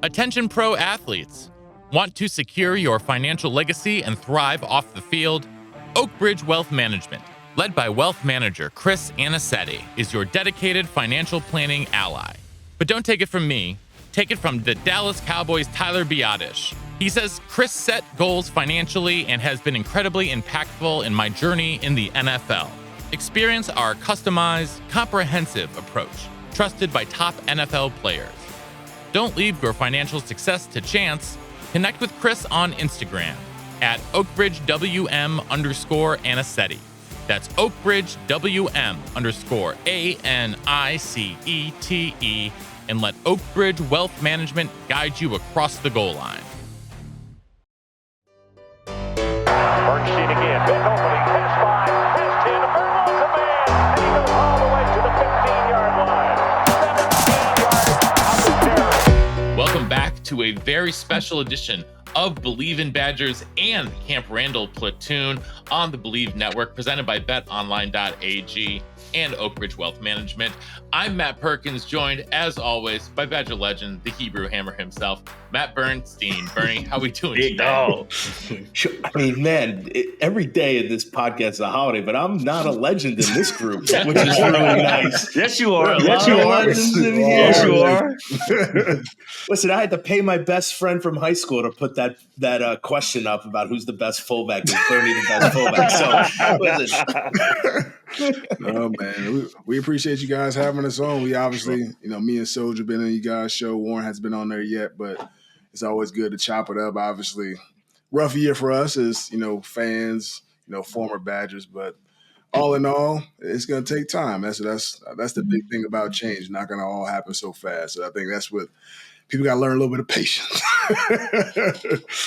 Attention pro athletes. Want to secure your financial legacy and thrive off the field? Oakbridge Wealth Management, led by wealth manager Chris Anicetti, is your dedicated financial planning ally. But don't take it from me. Take it from the Dallas Cowboys' Tyler Biadasz. He says, Chris set goals financially and has been incredibly impactful in my journey in the NFL. Experience our customized, comprehensive approach, trusted by top NFL players. Don't leave your financial success to chance. Connect with Chris on Instagram at OakbridgeWM_Anicetti. That's OakbridgeWM_ANICETE, and let Oakbridge Wealth Management guide you across the goal line. Bernstein again, big opening, pass 5, pass 10, Vermont's a man, and he goes all the way to the 15-yard line. 17 yards out of the Welcome back to a very special edition of Believe in Badgers and Camp Randall Platoon on the Believe Network, presented by BetOnline.ag and Oakbridge Wealth Management. I'm Matt Perkins, joined as always by Badger legend, the Hebrew Hammer himself, Matt Bernstein. Bernie, how we doing Big today? dog. I mean, man, every day of this podcast is a holiday, but I'm not a legend in this group, which is really nice. Yes, you are. Yes, you are. Yes, you are. Listen, I had to pay my best friend from high school to put that question up about who's the best fullback. Is Bernie the best fullback? So, listen. Oh man, we appreciate you guys having us on. We obviously, me and Soldier been on you guys' show. Warren hasn't been on there yet, but it's always good to chop it up. Obviously, rough year for us as fans, former Badgers, but all in all, it's going to take time. That's the big thing about change. It's not going to all happen so fast. So I think that's what people got to learn a little bit of patience.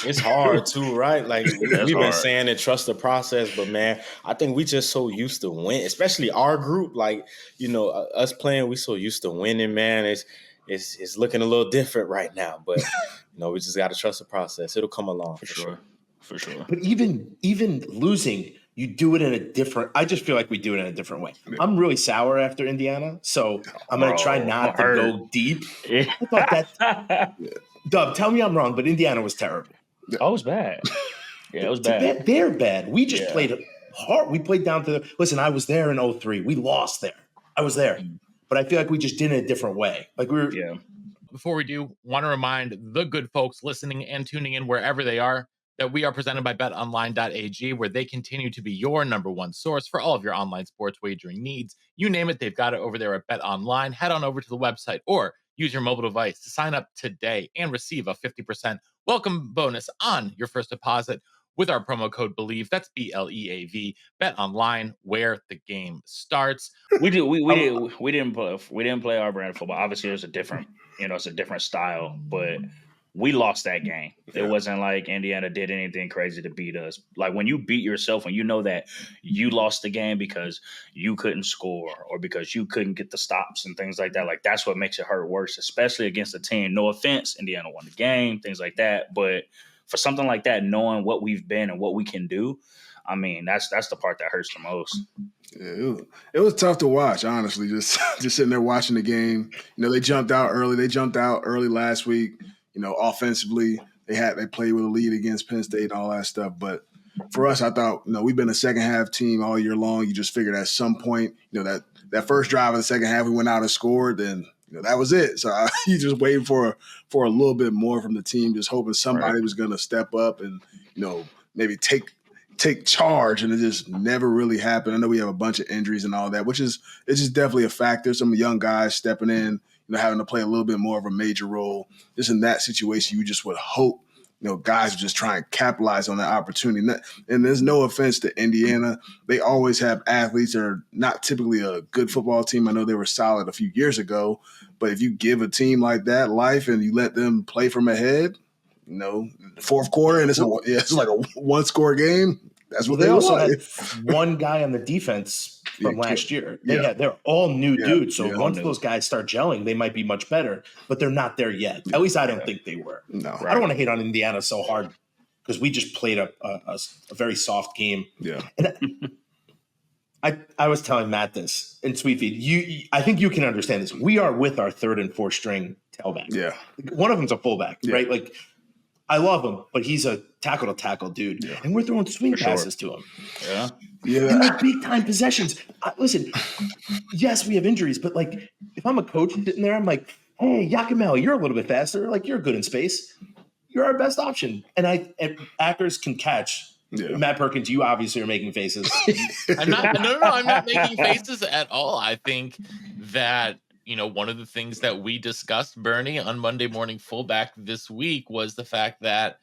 It's hard too, right? Like we've been saying and trust the process, but man, I think we just so used to win, especially our group. Like, us playing, we so used to winning, man. It's looking a little different right now, but we just got to trust the process. It'll come along for sure. For sure. But even losing, you do it in a different – I just feel like we do it in a different way. I'm really sour after Indiana, so I'm going to try not to go deep. I thought that – Dub, tell me I'm wrong, but Indiana was terrible. Oh, it was bad. Yeah, it was bad. They're bad. We just played hard. We played down to the – listen, I was there in 2003. We lost there. I was there. But I feel like we just did it a different way. Like we were – Yeah. Before we do, want to remind the good folks listening and tuning in wherever they are that we are presented by BetOnline.ag, where they continue to be your number one source for all of your online sports wagering needs. You name it, they've got it over there at BetOnline. Head on over to the website or use your mobile device to sign up today and receive a 50% welcome bonus on your first deposit with our promo code BELIEVE. That's BLEAV. BetOnline, where the game starts. We didn't play our brand of football. Obviously, it's a different style, but we lost that game. Yeah. It wasn't like Indiana did anything crazy to beat us. Like when you beat yourself and you know that you lost the game because you couldn't score or because you couldn't get the stops and things like that, like that's what makes it hurt worse, especially against a team. No offense, Indiana won the game, things like that. But for something like that, knowing what we've been and what we can do, I mean, that's the part that hurts the most. Yeah, it was tough to watch, honestly, just sitting there watching the game. They jumped out early. They jumped out early last week. Offensively, they played with a lead against Penn State and all that stuff. But for us, I thought, we've been a second half team all year long. You just figured at some point, that first drive of the second half, we went out and scored, then that was it. So you just waiting for a little bit more from the team, just hoping somebody was going to step up and maybe take charge, and it just never really happened. I know we have a bunch of injuries and all that, which is it's just definitely a factor. Some young guys stepping in, having to play a little bit more of a major role. Just in that situation, you just would hope, guys would just try and capitalize on that opportunity. And there's no offense to Indiana. They always have athletes that are not typically a good football team. I know they were solid a few years ago, but if you give a team like that life and you let them play from ahead, fourth quarter, and it's like a one-score game. That's what they also had one guy on the defense from last year. They're all new dudes. So once those guys start gelling, they might be much better, but they're not there yet. At least I don't think they were. No, I don't want to hate on Indiana so hard because we just played a very soft game. Yeah. And I was telling Matt this in Sweetfeed. I think you can understand this. We are with our third and fourth string tailback. Yeah. One of them's a fullback, right? Like, I love him, but he's a tackle-to-tackle dude. Yeah. And we're throwing swing passes to him. Yeah. Yeah. And they're big-time possessions. Listen, yes, we have injuries, but, like, if I'm a coach sitting there, I'm like, hey, Yakamel, you're a little bit faster. Like, you're good in space. You're our best option. And Akers can catch. Yeah. Matt Perkins, you obviously are making faces. I'm not making faces at all. I think that, one of the things that we discussed, Bernie, on Monday Morning Fullback this week was the fact that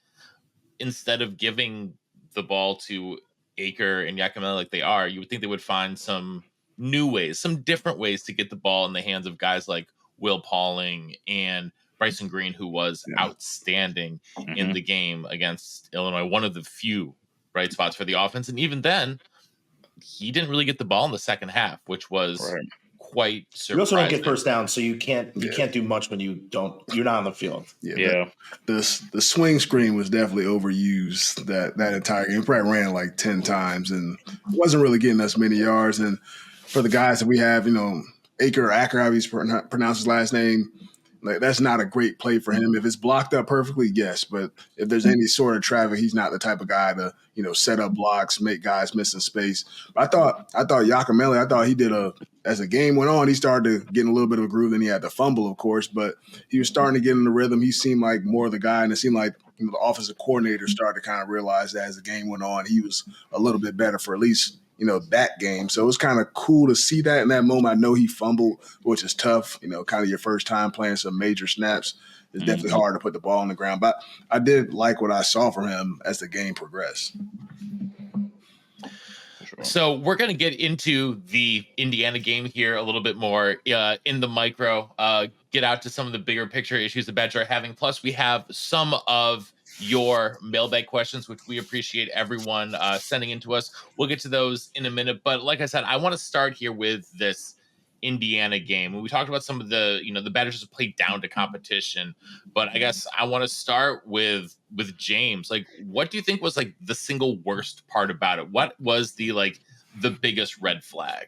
instead of giving the ball to Aker and Yakamel like they are, you would think they would find some new ways, some different ways to get the ball in the hands of guys like Will Pauling and Bryson Green, who was outstanding in the game against Illinois, one of the few bright spots for the offense. And even then, he didn't really get the ball in the second half, which was quite surprising. You also don't get first down, so you can't do much when you're not on the field. The swing screen was definitely overused that entire game. Probably ran like 10 times and wasn't really getting us many yards. And for the guys that we have, Aker, how he's pronounced his last name, like, that's not a great play for him. If it's blocked up perfectly, yes. But if there's any sort of traffic, he's not the type of guy to, set up blocks, make guys miss in space. But I thought Yakamele, he did as the game went on, he started getting a little bit of a groove. Then he had the fumble, of course, but he was starting to get in the rhythm. He seemed like more of the guy, and it seemed like the offensive coordinator started to kind of realize that as the game went on, he was a little bit better for at least that game. So it was kind of cool to see that in that moment. I know he fumbled, which is tough, kind of your first time playing some major snaps. It's definitely hard to put the ball on the ground. But I did like what I saw from him as the game progressed. So we're going to get into the Indiana game here a little bit more in the micro, get out to some of the bigger picture issues the Badgers are having. Plus, we have some of your mailbag questions, which we appreciate everyone sending in to us. We'll get to those in a minute. But like I said, I want to start here with this Indiana game. We talked about some of the, the Badgers have played down to competition, but I guess I want to start with James. Like, what do you think was like the single worst part about it? What was the biggest red flag?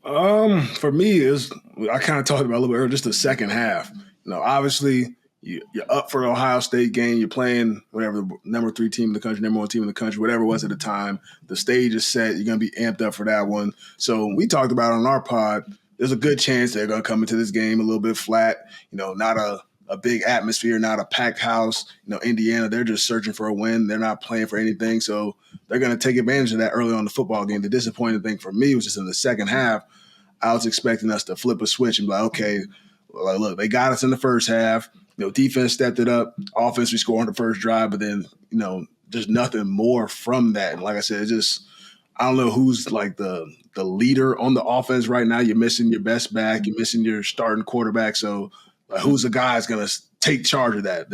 For me, I kind of talked about a little bit earlier, just the second half. Obviously you're up for the Ohio State game. You're playing whatever the number 3 team in the country, number 1 team in the country, whatever it was at the time. The stage is set. You're going to be amped up for that one. So we talked about on our pod, there's a good chance they're going to come into this game a little bit flat, not a big atmosphere, not a packed house. Indiana, they're just searching for a win. They're not playing for anything. So they're going to take advantage of that early on in the football game. The disappointing thing for me was just in the second half, I was expecting us to flip a switch and be like, okay, look, they got us in the first half. Defense stepped it up. Offense, we scored on the first drive, but then, just nothing more from that. And like I said, I don't know who's like the leader on the offense right now. You're missing your best back. You're missing your starting quarterback. So who's the guy that's going to take charge of that?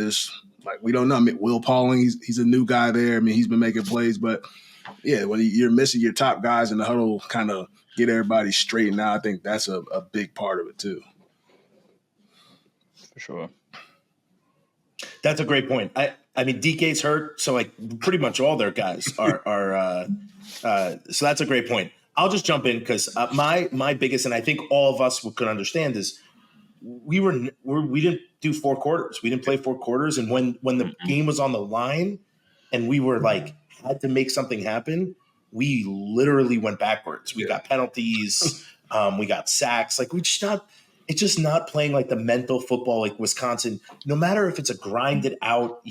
We don't know. I mean, Will Pauling, he's a new guy there. I mean, he's been making plays. But, yeah, when you're missing your top guys in the huddle, kind of get everybody straightened out, I think that's a big part of it too. For sure. That's a great point. I mean, DK's hurt, so pretty much all their guys are so that's a great point. I'll just jump in because my biggest, and I think all of us could understand, is we didn't do 4 quarters. We didn't play 4 quarters, and when the game was on the line, and we were had to make something happen, we literally went backwards. We got penalties, we got sacks. It's just not playing like the mental football like Wisconsin. No matter if it's a grinded out,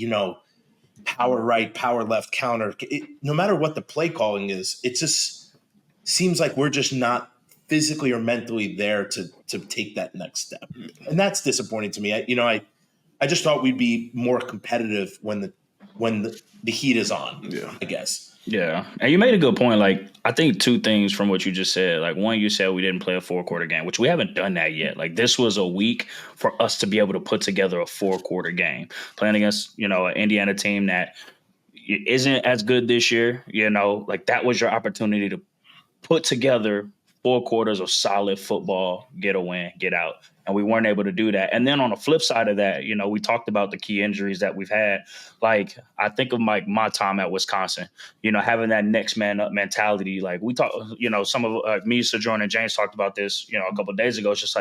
power right, power left counter. No matter what the play calling is, it just seems like we're just not physically or mentally there to take that next step, and that's disappointing to me. I just thought we'd be more competitive when the heat is on. Yeah, I guess. Yeah, and you made a good point. I think 2 things from what you just said. One, you said we didn't play a 4-quarter game, which we haven't done that yet. This was a week for us to be able to put together a 4-quarter game, playing against an Indiana team that isn't as good this year. That was your opportunity to put together 4 quarters of solid football, get a win, get out. And we weren't able to do that. And then on the flip side of that, we talked about the key injuries that we've had. I think of my time at Wisconsin, having that next man up mentality. We talk, some of me, Sojourn, and James talked about this, a couple of days ago. It's just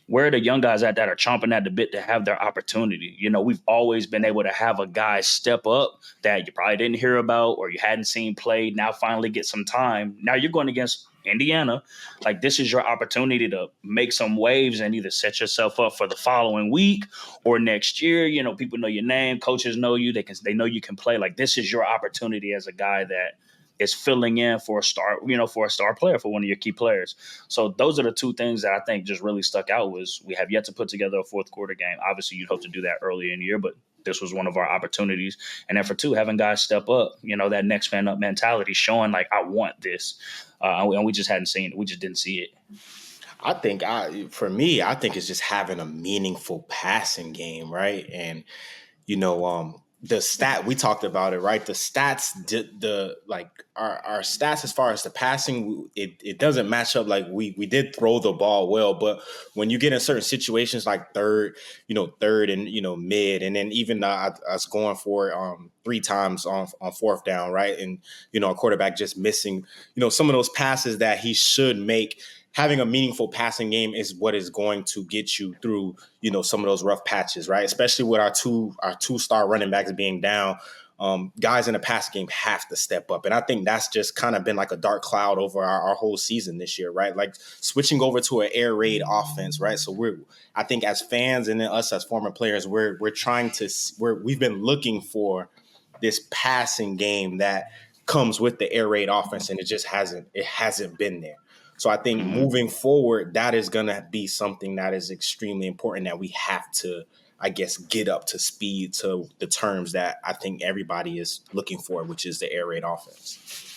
where are the young guys at that are chomping at the bit to have their opportunity? You know, we've always been able to have a guy step up that you probably didn't hear about or you hadn't seen played, now finally get some time. Now you're going against Indiana. Like, this is your opportunity to make some waves and either set yourself up for the following week or next year. You know, people know your name, coaches know you, they know you can play. Like, this is your opportunity as a guy that is filling in for a star, for a star player, for one of your key players. So those are the two things that I think just really stuck out. Was we have yet to put together a fourth quarter game. Obviously, you'd hope to do that earlier in the year, but this was one of our opportunities. And then for two, having guys step up, that next man up mentality, showing like, I want this. And we just hadn't seen it. We just didn't see it. I think it's just having a meaningful passing game, right? And, the stat, we talked about it, right? The stats, our stats as far as the passing, it doesn't match up. Like we did throw the ball well, but when you get in certain situations like third and, mid, and then even us going for it 3 times on fourth down, right? And, a quarterback just missing, some of those passes that he should make. Having a meaningful passing game is what is going to get you through, some of those rough patches, right? Especially with our two-star running backs being down. Guys in the passing game have to step up. And I think that's just kind of been like a dark cloud over our whole season this year, right? Like switching over to an air raid offense, right? So I think as fans and then us as former players, we've been looking for this passing game that comes with the air raid offense, and it just hasn't been there. So I think moving forward, that is going to be something that is extremely important that we have to, I guess, get up to speed to the terms that I think everybody is looking for, which is the air raid offense.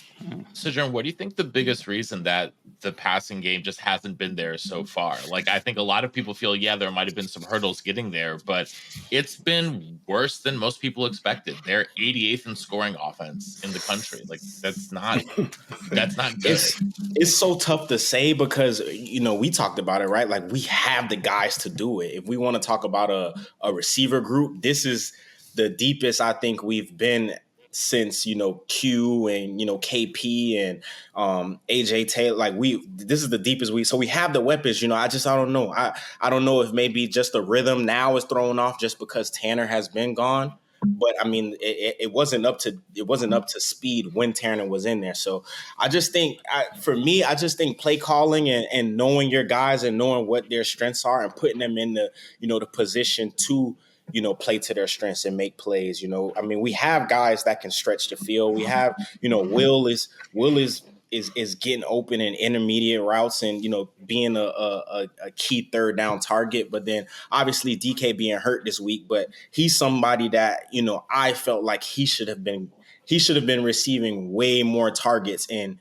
Sojourn, what do you think the biggest reason that the passing game just hasn't been there so far? Like, I think a lot of people feel, there might have been some hurdles getting there, but it's been worse than most people expected. They're 88th in scoring offense in the country. Like, that's not good. It's so tough to say because, we talked about it, right? Like, we have the guys to do it. If we want to talk about a receiver group, this is the deepest I think we've been since, Q and, KP and AJ Taylor. Like this is the deepest so we have the weapons, I don't know. I don't know if maybe just the rhythm now is thrown off just because Tanner has been gone. But I mean, it wasn't up to speed when Tanner was in there. So I just think play calling and knowing your guys and knowing what their strengths are and putting them in the, the position to, play to their strengths and make plays. I mean, we have guys that can stretch the field. We have, Will is getting open in intermediate routes and, being a key third down target. But then obviously DK being hurt this week, but he's somebody that, I felt like he should have been receiving way more targets and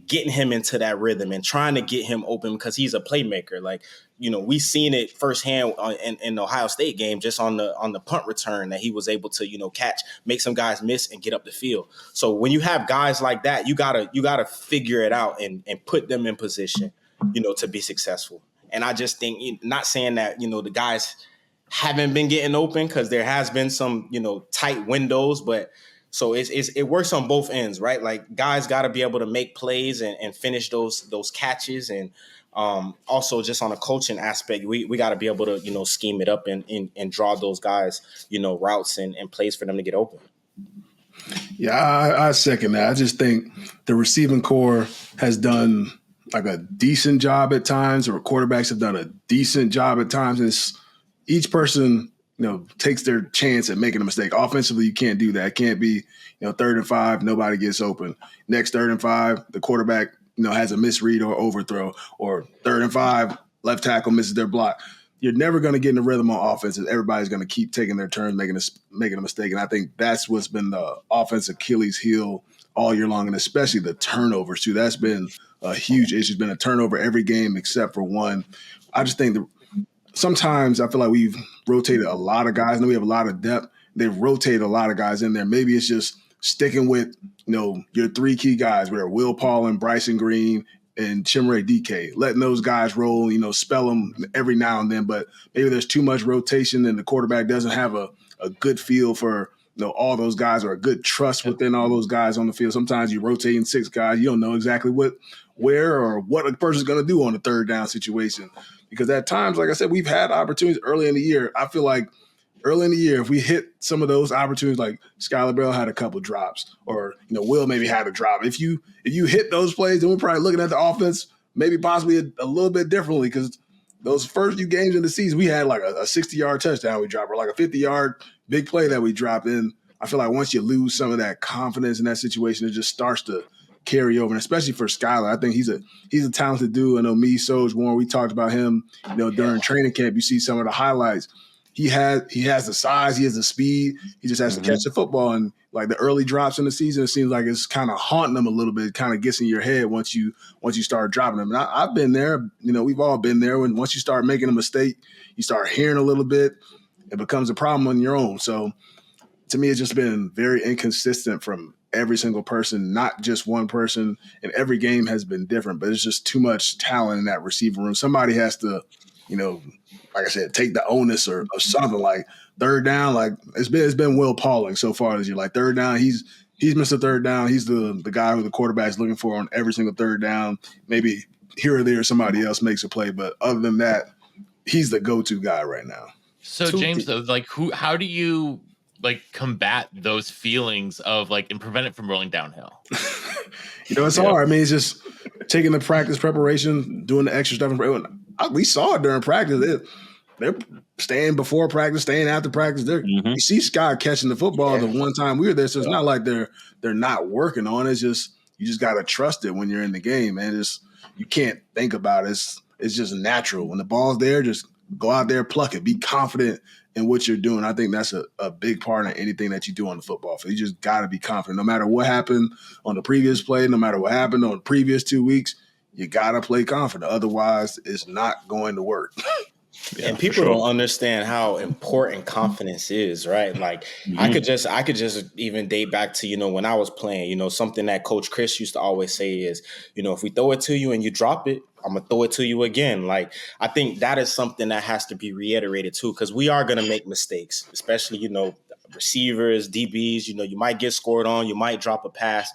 getting him into that rhythm and trying to get him open because he's a playmaker. Like, we seen it firsthand in the Ohio State game, just on the punt return that he was able to, catch, make some guys miss and get up the field. So when you have guys like that, you gotta figure it out and put them in position, to be successful. And I just think, not saying that, the guys haven't been getting open because there has been some, tight windows, but so it works on both ends, right? Like guys got to be able to make plays and finish those catches. And also just on a coaching aspect, we got to be able to, scheme it up and draw those guys, routes and plays for them to get open. Yeah, I second that. I just think the receiving core has done like a decent job at times, or quarterbacks have done a decent job at times. And each person, takes their chance at making a mistake. Offensively, you can't do that. It can't be, 3rd and 5, nobody gets open. Next 3rd and 5, the quarterback, has a misread or overthrow, or 3rd and 5, left tackle misses their block. You're never going to get in the rhythm on offense. Everybody's going to keep taking their turns, making a mistake. And I think that's what's been the offense Achilles heel all year long, and especially the turnovers too. That's been a huge issue. It's been a turnover every game except for one. I just think sometimes I feel like we've rotated a lot of guys. I know we have a lot of depth. They've rotated a lot of guys in there. Maybe it's just sticking with, your 3 key guys, where Will Paul and Bryson Green and Chimere DK, letting those guys roll, spell them every now and then. But maybe there's too much rotation and the quarterback doesn't have a good feel for, all those guys, or a good trust within all those guys on the field. Sometimes you're rotating 6 guys. You don't know exactly where or what a person's going to do on the 3rd down situation, because at times, like I said, we've had opportunities early in the year. I feel like early in the year, if we hit some of those opportunities, like Skylar Bell had a couple drops, or Will maybe had a drop. If you hit those plays, then we're probably looking at the offense maybe possibly a little bit differently, because those first few games in the season, we had like a 60-yard touchdown we dropped, or like a 50-yard big play that we dropped. And I feel like once you lose some of that confidence in that situation, it just starts to carry over, and especially for Skylar. I think he's a talented dude. I know Soj, Warren, we talked about him, during training camp. You see some of the highlights. He has the size, he has the speed. He just has to catch the football. And like the early drops in the season, it seems like it's kind of haunting him a little bit. It kind of gets in your head once you start dropping them. And I've been there. We've all been there. When once you start making a mistake, you start hearing a little bit. It becomes a problem on your own. So to me, it's just been very inconsistent from every single person, not just one person. And every game has been different. But it's just too much talent in that receiver room. Somebody has to, like I said, take the onus or something. Like third down, like it's been Will Pauling so far this year. Like third down, he's missed a third down. He's the guy who the quarterback's looking for on every single third down. Maybe here or there somebody else makes a play, but other than that, he's the go-to guy right now. So James, though, like how do you like combat those feelings of like and prevent it from rolling downhill? It's hard. I mean, it's just taking the practice preparation, doing the extra stuff. We saw it during practice. They're staying before practice, staying after practice. You see Scott catching the football the one time we were there, so it's not like they're not working on it. It's just you just got to trust it when you're in the game, man. You can't think about it. It's just natural. When the ball's there, just go out there, pluck it. Be confident in what you're doing. I think that's a big part of anything that you do on the football field. You just got to be confident. No matter what happened on the previous play, no matter what happened on the previous 2 weeks, you got to play confident. Otherwise, it's not going to work. And people don't understand how important confidence is, right? Like I could just even date back to, when I was playing, something that Coach Chris used to always say is, if we throw it to you and you drop it, I'm going to throw it to you again. Like, I think that is something that has to be reiterated too, because we are going to make mistakes, especially, receivers, DBs, you might get scored on, you might drop a pass.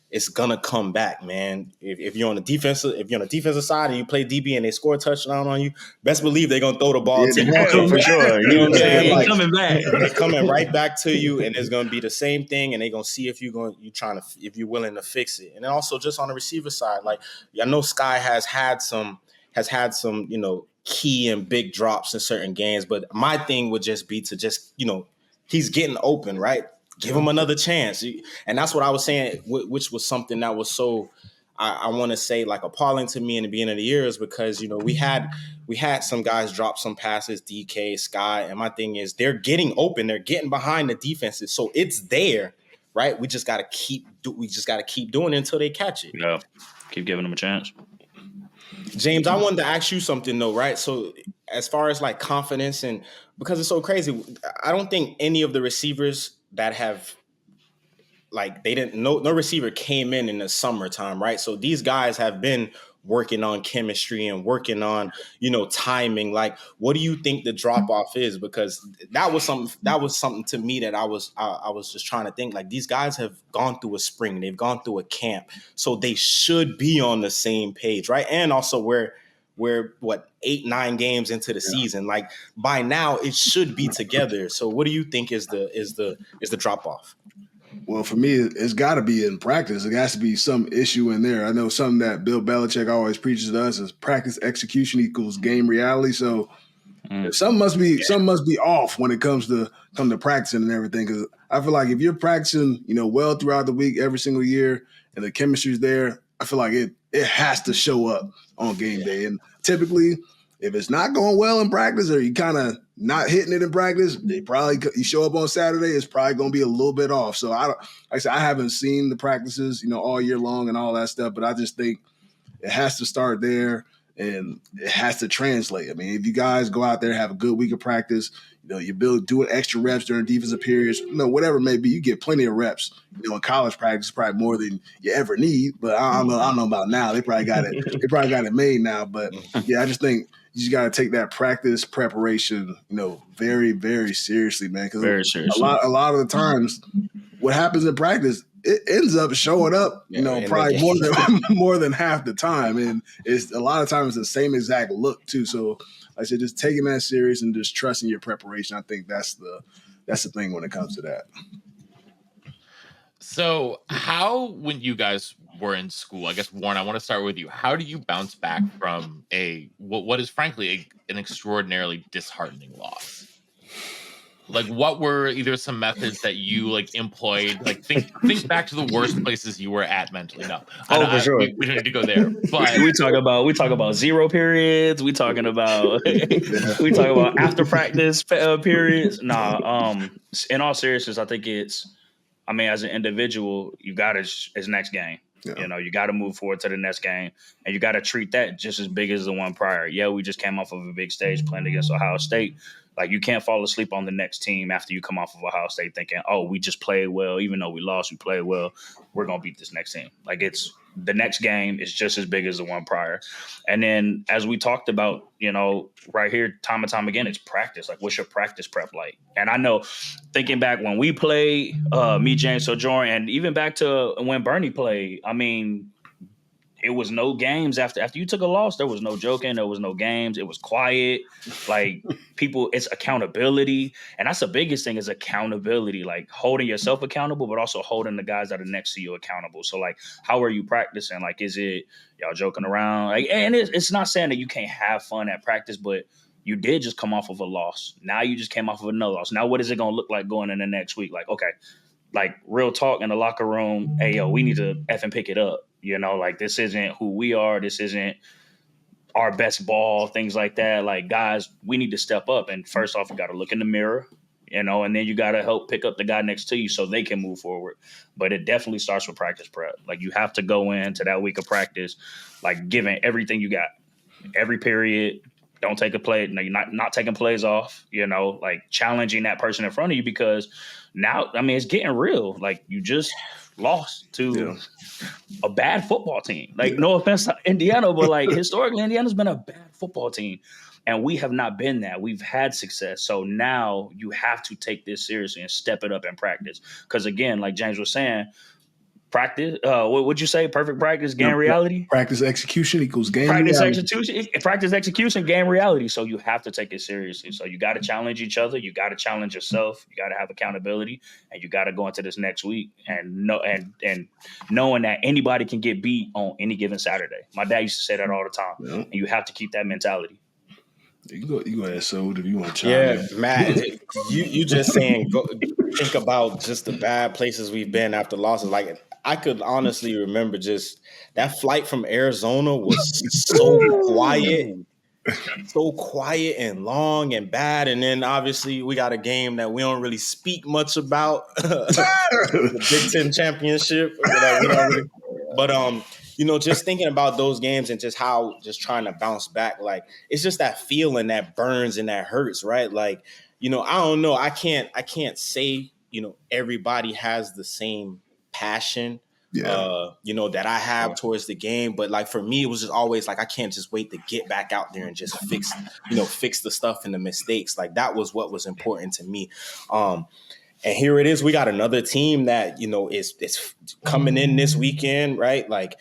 It's gonna come back, man. If you're on the defensive side and you play DB and they score a touchdown on you, best believe they're gonna throw the ball to you for sure. You know what I'm saying? Like, coming back, it's coming right back to you, and it's gonna be the same thing. And they're gonna see if you're willing to fix it. And then also just on the receiver side, like I know Sky has had some key and big drops in certain games, but my thing would just be to just he's getting open, right? Give him another chance. And that's what I was saying, which was something that was so, I want to say, like appalling to me in the beginning of the year, is because, we had some guys drop some passes, DK, Sky. And my thing is they're getting open. They're getting behind the defenses. So it's there, right? We just got to keep doing it until they catch it. Yeah. Keep giving them a chance. James, I wanted to ask you something though, right? So as far as like confidence, and because it's so crazy, I don't think any of the receivers that have no receiver came in the summertime, right? So these guys have been working on chemistry and working on, timing. Like, what do you think the drop off is? Because that was something to me that I was just trying to think, like, these guys have gone through a spring, they've gone through a camp, so they should be on the same page, right? And also we're 8-9 games into the season. Like by now it should be together. So what do you think is the drop off? Well, for me, it's got to be in practice. There has to be some issue in there. I know something that Bill Belichick always preaches to us is practice execution equals game reality. So something must be off when it comes to practicing and everything. Because I feel like if you're practicing, well throughout the week, every single year, and the chemistry's there, I feel like it has to show up on game day. And typically, if it's not going well in practice, or you kind of not hitting it in practice, you show up on Saturday, it's probably going to be a little bit off. So I haven't seen the practices, all year long and all that stuff, but I just think it has to start there and it has to translate. I mean, if you guys go out there, have a good week of practice, you doing extra reps during defensive periods, whatever it may be, you get plenty of reps. In college practice, probably more than you ever need. But I don't know about now. They probably got it. They probably got it made now. But yeah, I just think you just got to take that practice preparation, very, very seriously, man. Because a lot of the times, what happens in practice it ends up showing up, probably more than half the time, and it's a lot of times the same exact look too. So, like I said, just taking that serious and just trusting your preparation. I think that's the thing when it comes to that. So, when you guys were in school, I guess, Warren, I want to start with you. How do you bounce back from what is frankly an extraordinarily disheartening loss? Like, what were either some methods that you employed? Like, think back to the worst places you were at mentally. No, for sure. We don't need to go there. But we talk about zero periods. We talking about after practice periods. Nah. In all seriousness, I think as an individual, you got it's next game. Yeah. You got to move forward to the next game, and you got to treat that just as big as the one prior. Yeah, we just came off of a big stage playing against Ohio State. Like, you can't fall asleep on the next team after you come off of Ohio State thinking, oh, we just played well. Even though we lost, we played well. We're going to beat this next team. Like, the next game is just as big as the one prior. And then, as we talked about, right here, time and time again, it's practice. Like, what's your practice prep like? And I know, thinking back when we played, me, James, Sojourn, and even back to when Bernie played, I mean, it was no games after you took a loss. There was no joking. There was no games. It was quiet. Like, people, it's accountability. And that's the biggest thing, is accountability, like holding yourself accountable, but also holding the guys that are next to you accountable. So, like, how are you practicing? Like, is it y'all joking around? Like, and it's not saying that you can't have fun at practice, but you did just come off of a loss. Now you just came off of another loss. Now, what is it going to look like going in the next week? Like, okay, like, real talk in the locker room. Hey, yo, we need to effing pick it up. Like, this isn't who we are. This isn't our best ball, things like that. Like, guys, we need to step up. And first off, you got to look in the mirror, and then you got to help pick up the guy next to you so they can move forward. But it definitely starts with practice prep. Like, you have to go into that week of practice, like, giving everything you got, every period. Don't take a play. No, you're not taking plays off, like, challenging that person in front of you, because now, I mean, it's getting real. Like, you just lost to a bad football team. Like, no offense to Indiana, but, like, historically, Indiana's been a bad football team, and we have not been that. We've had success. So now you have to take this seriously and step it up in practice. Because, again, like James was saying, practice. What would you say? Perfect practice, game reality. Practice execution equals game reality. Practice execution, game reality. So you have to take it seriously. So you got to challenge each other. You got to challenge yourself. You got to have accountability, and you got to go into this next week and knowing that anybody can get beat on any given Saturday. My dad used to say that all the time. Yeah. And you have to keep that mentality. You go ahead, so if you want to chime in. Yeah, Matt, you just saying, go think about just the bad places we've been after losses. Like, I could honestly remember just that flight from Arizona was so quiet and long and bad. And then obviously we got a game that we don't really speak much about, the Big Ten championship. But just thinking about those games and just how just trying to bounce back, like, it's just that feeling that burns and that hurts, right? Like, I don't know. I can't say, everybody has the same passion, that I have towards the game. But, like, for me, it was just always like, I can't just wait to get back out there and just fix the stuff and the mistakes. Like, that was what was important to me. And here it is. We got another team that, is coming in this weekend, right? Like,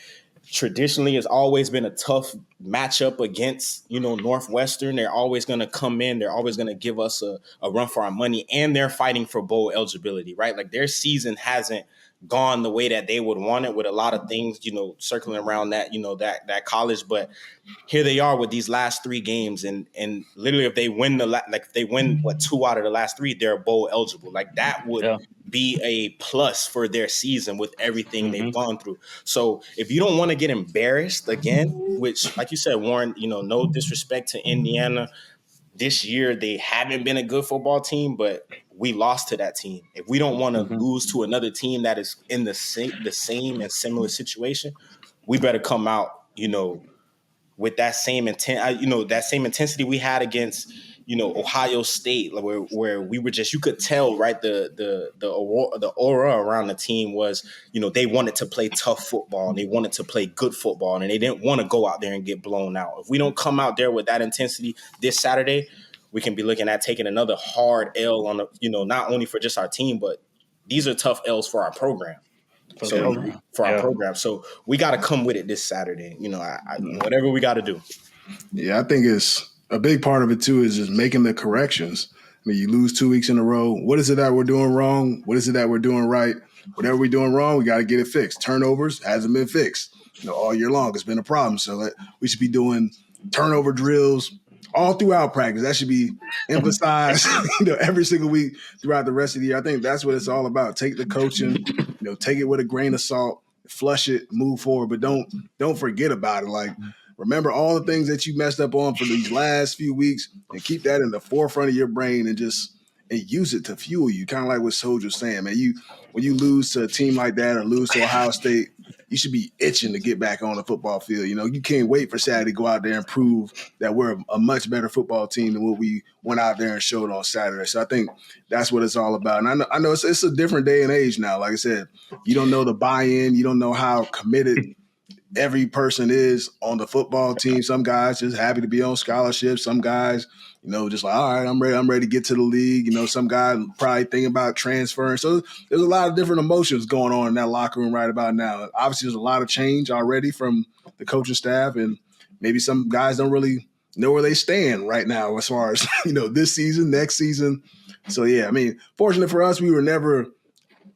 traditionally, it's always been a tough matchup against, Northwestern. They're always going to come in. They're always going to give us a run for our money. And they're fighting for bowl eligibility, right? Like, their season hasn't gone the way that they would want it, with a lot of things, circling around that, that college. But here they are with these last three games. And literally, if they win 2 out of the last 3, they're bowl eligible. Like, that would be a plus for their season with everything they've gone through. So if you don't want to get embarrassed again, which, like you said, Warren, no disrespect to Indiana, this year they haven't been a good football team, but we lost to that team. If we don't want to lose to another team that is in the same and similar situation, we better come out, with that same that same intensity we had against, Ohio State, where we were just, you could tell, right? The aura around the team was, they wanted to play tough football and they wanted to play good football, and they didn't want to go out there and get blown out. If we don't come out there with that intensity this Saturday, we can be looking at taking another hard L on not only for just our team, but these are tough L's for our program. for our program. So we got to come with it this Saturday. Whatever we got to do. Yeah, I think it's a big part of it too is just making the corrections. I mean, you lose 2 weeks in a row. What is it that we're doing wrong? What is it that we're doing right? Whatever we're doing wrong, we got to get it fixed. Turnovers hasn't been fixed. All year long, it's been a problem. So we should be doing turnover drills all throughout practice. That should be emphasized, every single week throughout the rest of the year. I think that's what it's all about. Take the coaching, take it with a grain of salt, flush it, move forward, but don't forget about it. Like, remember all the things that you messed up on for these last few weeks and keep that in the forefront of your brain and use it to fuel you. Kind of like what Sojourn's saying, man. When you lose to a team like that or lose to Ohio State, you should be itching to get back on the football field. You can't wait for Saturday to go out there and prove that we're a much better football team than what we went out there and showed on Saturday. So I think that's what it's all about. And I know it's a different day and age now. Like I said, you don't know the buy-in. You don't know how committed every person is on the football team. Some guys just happy to be on scholarship. Some guys, just like, all right, I'm ready to get to the league. Some guys probably thinking about transferring. So there's a lot of different emotions going on in that locker room right about now. Obviously, there's a lot of change already from the coaching staff, and maybe some guys don't really know where they stand right now as far as, this season, next season. So, yeah, I mean, fortunate for us, we were never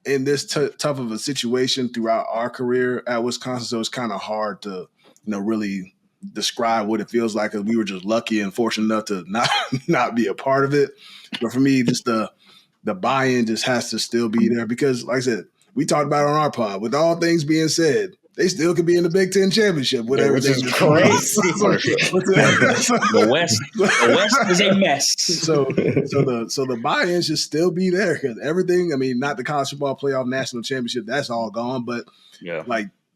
in this tough of a situation throughout our career at Wisconsin. So it's kind of hard to, really describe what it feels like, because we were just lucky and fortunate enough to not be a part of it. But for me, just the buy-in just has to still be there, because like I said, we talked about it on our pod, with all things being said, they still could be in the Big Ten championship, whatever. Which is crazy. The West is a mess. So the buy-in should still be there, because everything. I mean, not the college football playoff national championship, that's all gone. But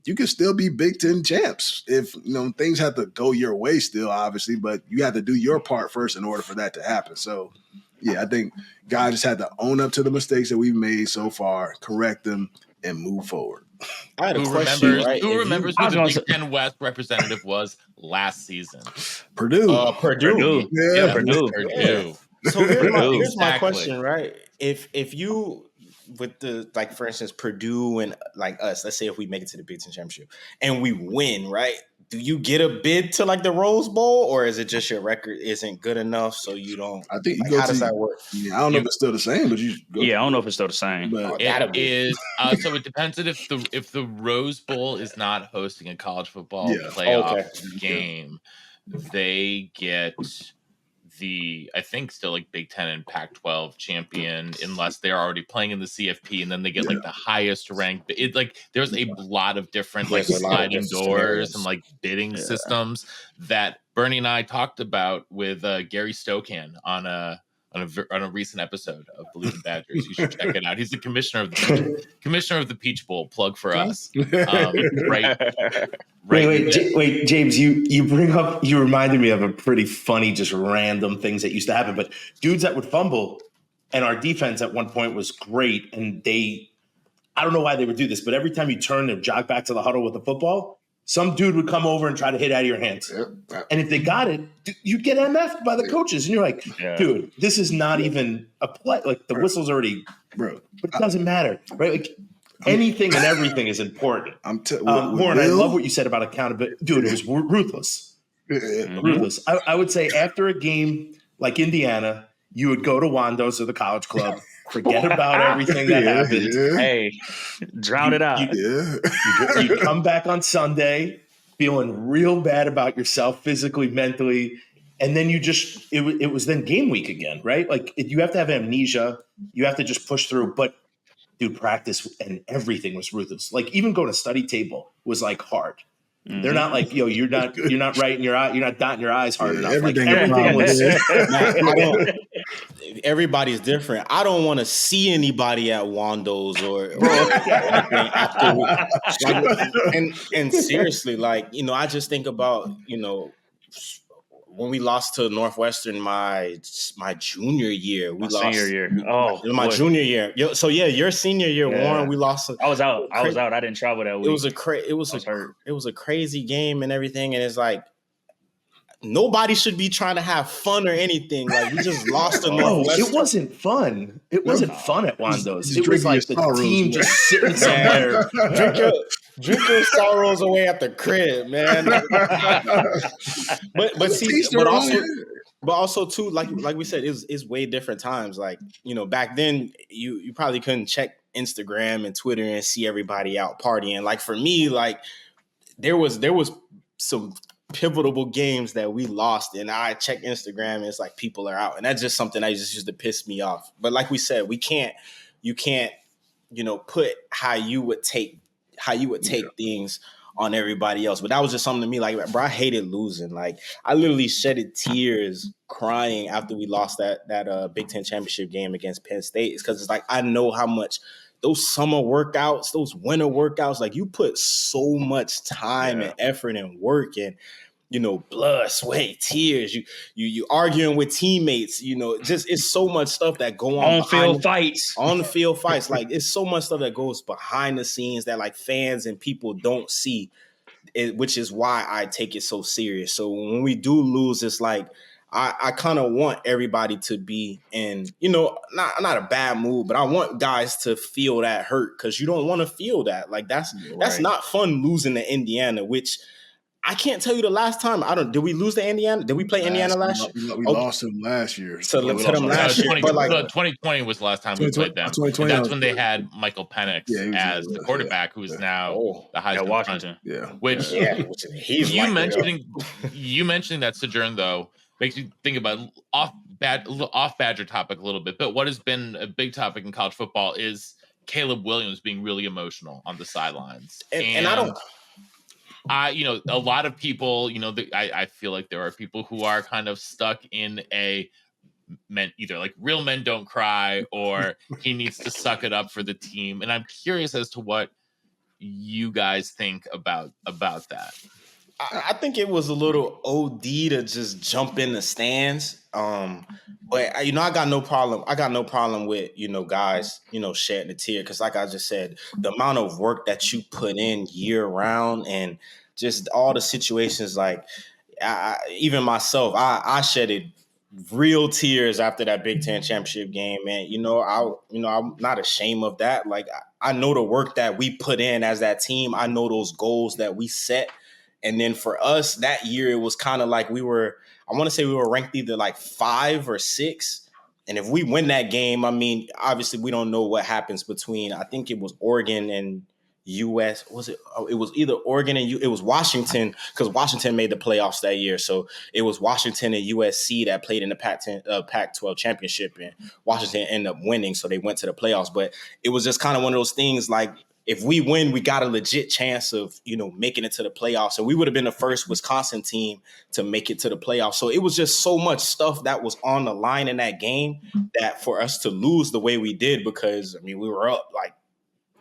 you can still be Big Ten champs if things have to go your way still, obviously. But you have to do your part first in order for that to happen. So yeah, I think guys just had to own up to the mistakes that we've made so far, correct them, and move forward. I had a question. Who remembers who the Big Ten West representative was last season? Purdue. Purdue. Yeah, Purdue. So here's my question, right? If you, with the, like, for instance, Purdue and like us, let's say if we make it to the Big Ten championship and we win, right? Do you get a bid to like the Rose Bowl, or is it just your record isn't good enough so you don't? I think how does that work? Yeah, I don't know if it's still the same, but you go. Yeah, I don't know if it's still the same. But It is. So it depends on if the Rose Bowl is not hosting a college football playoff game, they get I think still like Big Ten and Pac-12 champion, unless they're already playing in the CFP, and then they get like the highest ranked. It there's a lot of different sliding doors and like bidding systems that Bernie and I talked about with Gary Stokan on a recent episode of Believe in Badgers. You should check it out. He's the commissioner of the Peach Bowl. Plug for us. Wait, James, you reminded me of a pretty funny, just random things that used to happen. But dudes that would fumble, and our defense at one point was great, and I don't know why they would do this, but every time you turn and jog back to the huddle with the football, some dude would come over and try to hit out of your hands. Yep. And if they got it, you'd get MF'd by the coaches. And you're like, dude, this is not even a play. Like, the whistle's already, but it doesn't matter, right? Like, anything and everything is important. Warren, I love what you said about accountability. Dude, it was ruthless. Ruthless. I would say after a game like Indiana, you would go to Wando's or the college club, forget about everything that happened. Hey, drown it out. You come back on Sunday feeling real bad about yourself, physically, mentally, and then it was then game week again, right? Like, you have to have amnesia. You have to just push through. But dude, practice and everything was ruthless. Like, even going to study table was like hard. Mm-hmm. They're not like, you're not writing your eye, you're not dotting your eyes hard enough. Everything was. Everybody's different. I don't want to see anybody at Wando's or and seriously, like, I just think about, when we lost to Northwestern my junior year. Senior year. Junior year. So your senior year, Warren, we lost. I was out. I didn't travel that week. It was a crazy game and everything. And it's like, nobody should be trying to have fun or anything. Like, we just lost to No, Northwestern. it wasn't fun. It wasn't fun at Wando's. Just It was drinking like the your sorrows, team man. just sitting somewhere. Drink your sorrows away at the crib, man. but see, Teach their own. but also too, like we said, it's way different times. Like, you know, back then you probably couldn't check Instagram and Twitter and see everybody out partying. Like, for me, like there was some pivotal games that we lost, and I check Instagram and it's like people are out, and that's just something that just used to piss me off. But like we said, you can't, you know, put how you would take things on everybody else. But that was just something to me. Like, bro, I hated losing. Like, I literally shedded tears crying after we lost that Big Ten championship game against Penn State. It's because it's like, I know how much those summer workouts, those winter workouts, like, you put so much time and effort and work and, you know, blood, sweat, tears. You arguing with teammates. You know, just it's so much stuff that go on field fights. On the field fights, like, it's so much stuff that goes behind the scenes that, like, fans and people don't see. Which is why I take it so serious. So when we do lose, it's like I kind of want everybody to be in, you know, not a bad mood, but I want guys to feel that hurt, because you don't want to feel that. Like, that's not fun losing to Indiana, which I can't tell you the last time. Did we lose to Indiana? Did we play Indiana last year? We lost them last year. To them last year. But like 2020 was the last time we played them. And that's when they had Michael Penix as the quarterback, who's now the Heisman Washington. Yeah. Which you mentioning that, Sojourn, though, makes you think about off Badger topic a little bit. But what has been a big topic in college football is Caleb Williams being really emotional on the sidelines. And I don't. You know, a lot of people, you know, I feel like there are people who are kind of stuck in either like real men don't cry or he needs to suck it up for the team. And I'm curious as to what you guys think about that. I think it was a little OD to just jump in the stands. But you know, I got no problem with, you know, guys, you know, shedding a tear, because like I just said, the amount of work that you put in year round and just all the situations, like even myself, I shedded real tears after that Big Ten championship game, man. I'm not ashamed of that. Like, I know the work that we put in as that team. I know those goals that we set. And then for us that year, it was kind of like we were ranked either like 5 or 6. And if we win that game, I mean, obviously we don't know what happens between, I think it was Oregon and US. Was it? It was either Oregon and it was Washington, because Washington made the playoffs that year. So it was Washington and USC that played in the Pac-12 championship, and Washington ended up winning. So they went to the playoffs. But it was just kind of one of those things, like, if we win, we got a legit chance of, you know, making it to the playoffs. And we would have been the first Wisconsin team to make it to the playoffs. So it was just so much stuff that was on the line in that game, that for us to lose the way we did, because, I mean, we were up like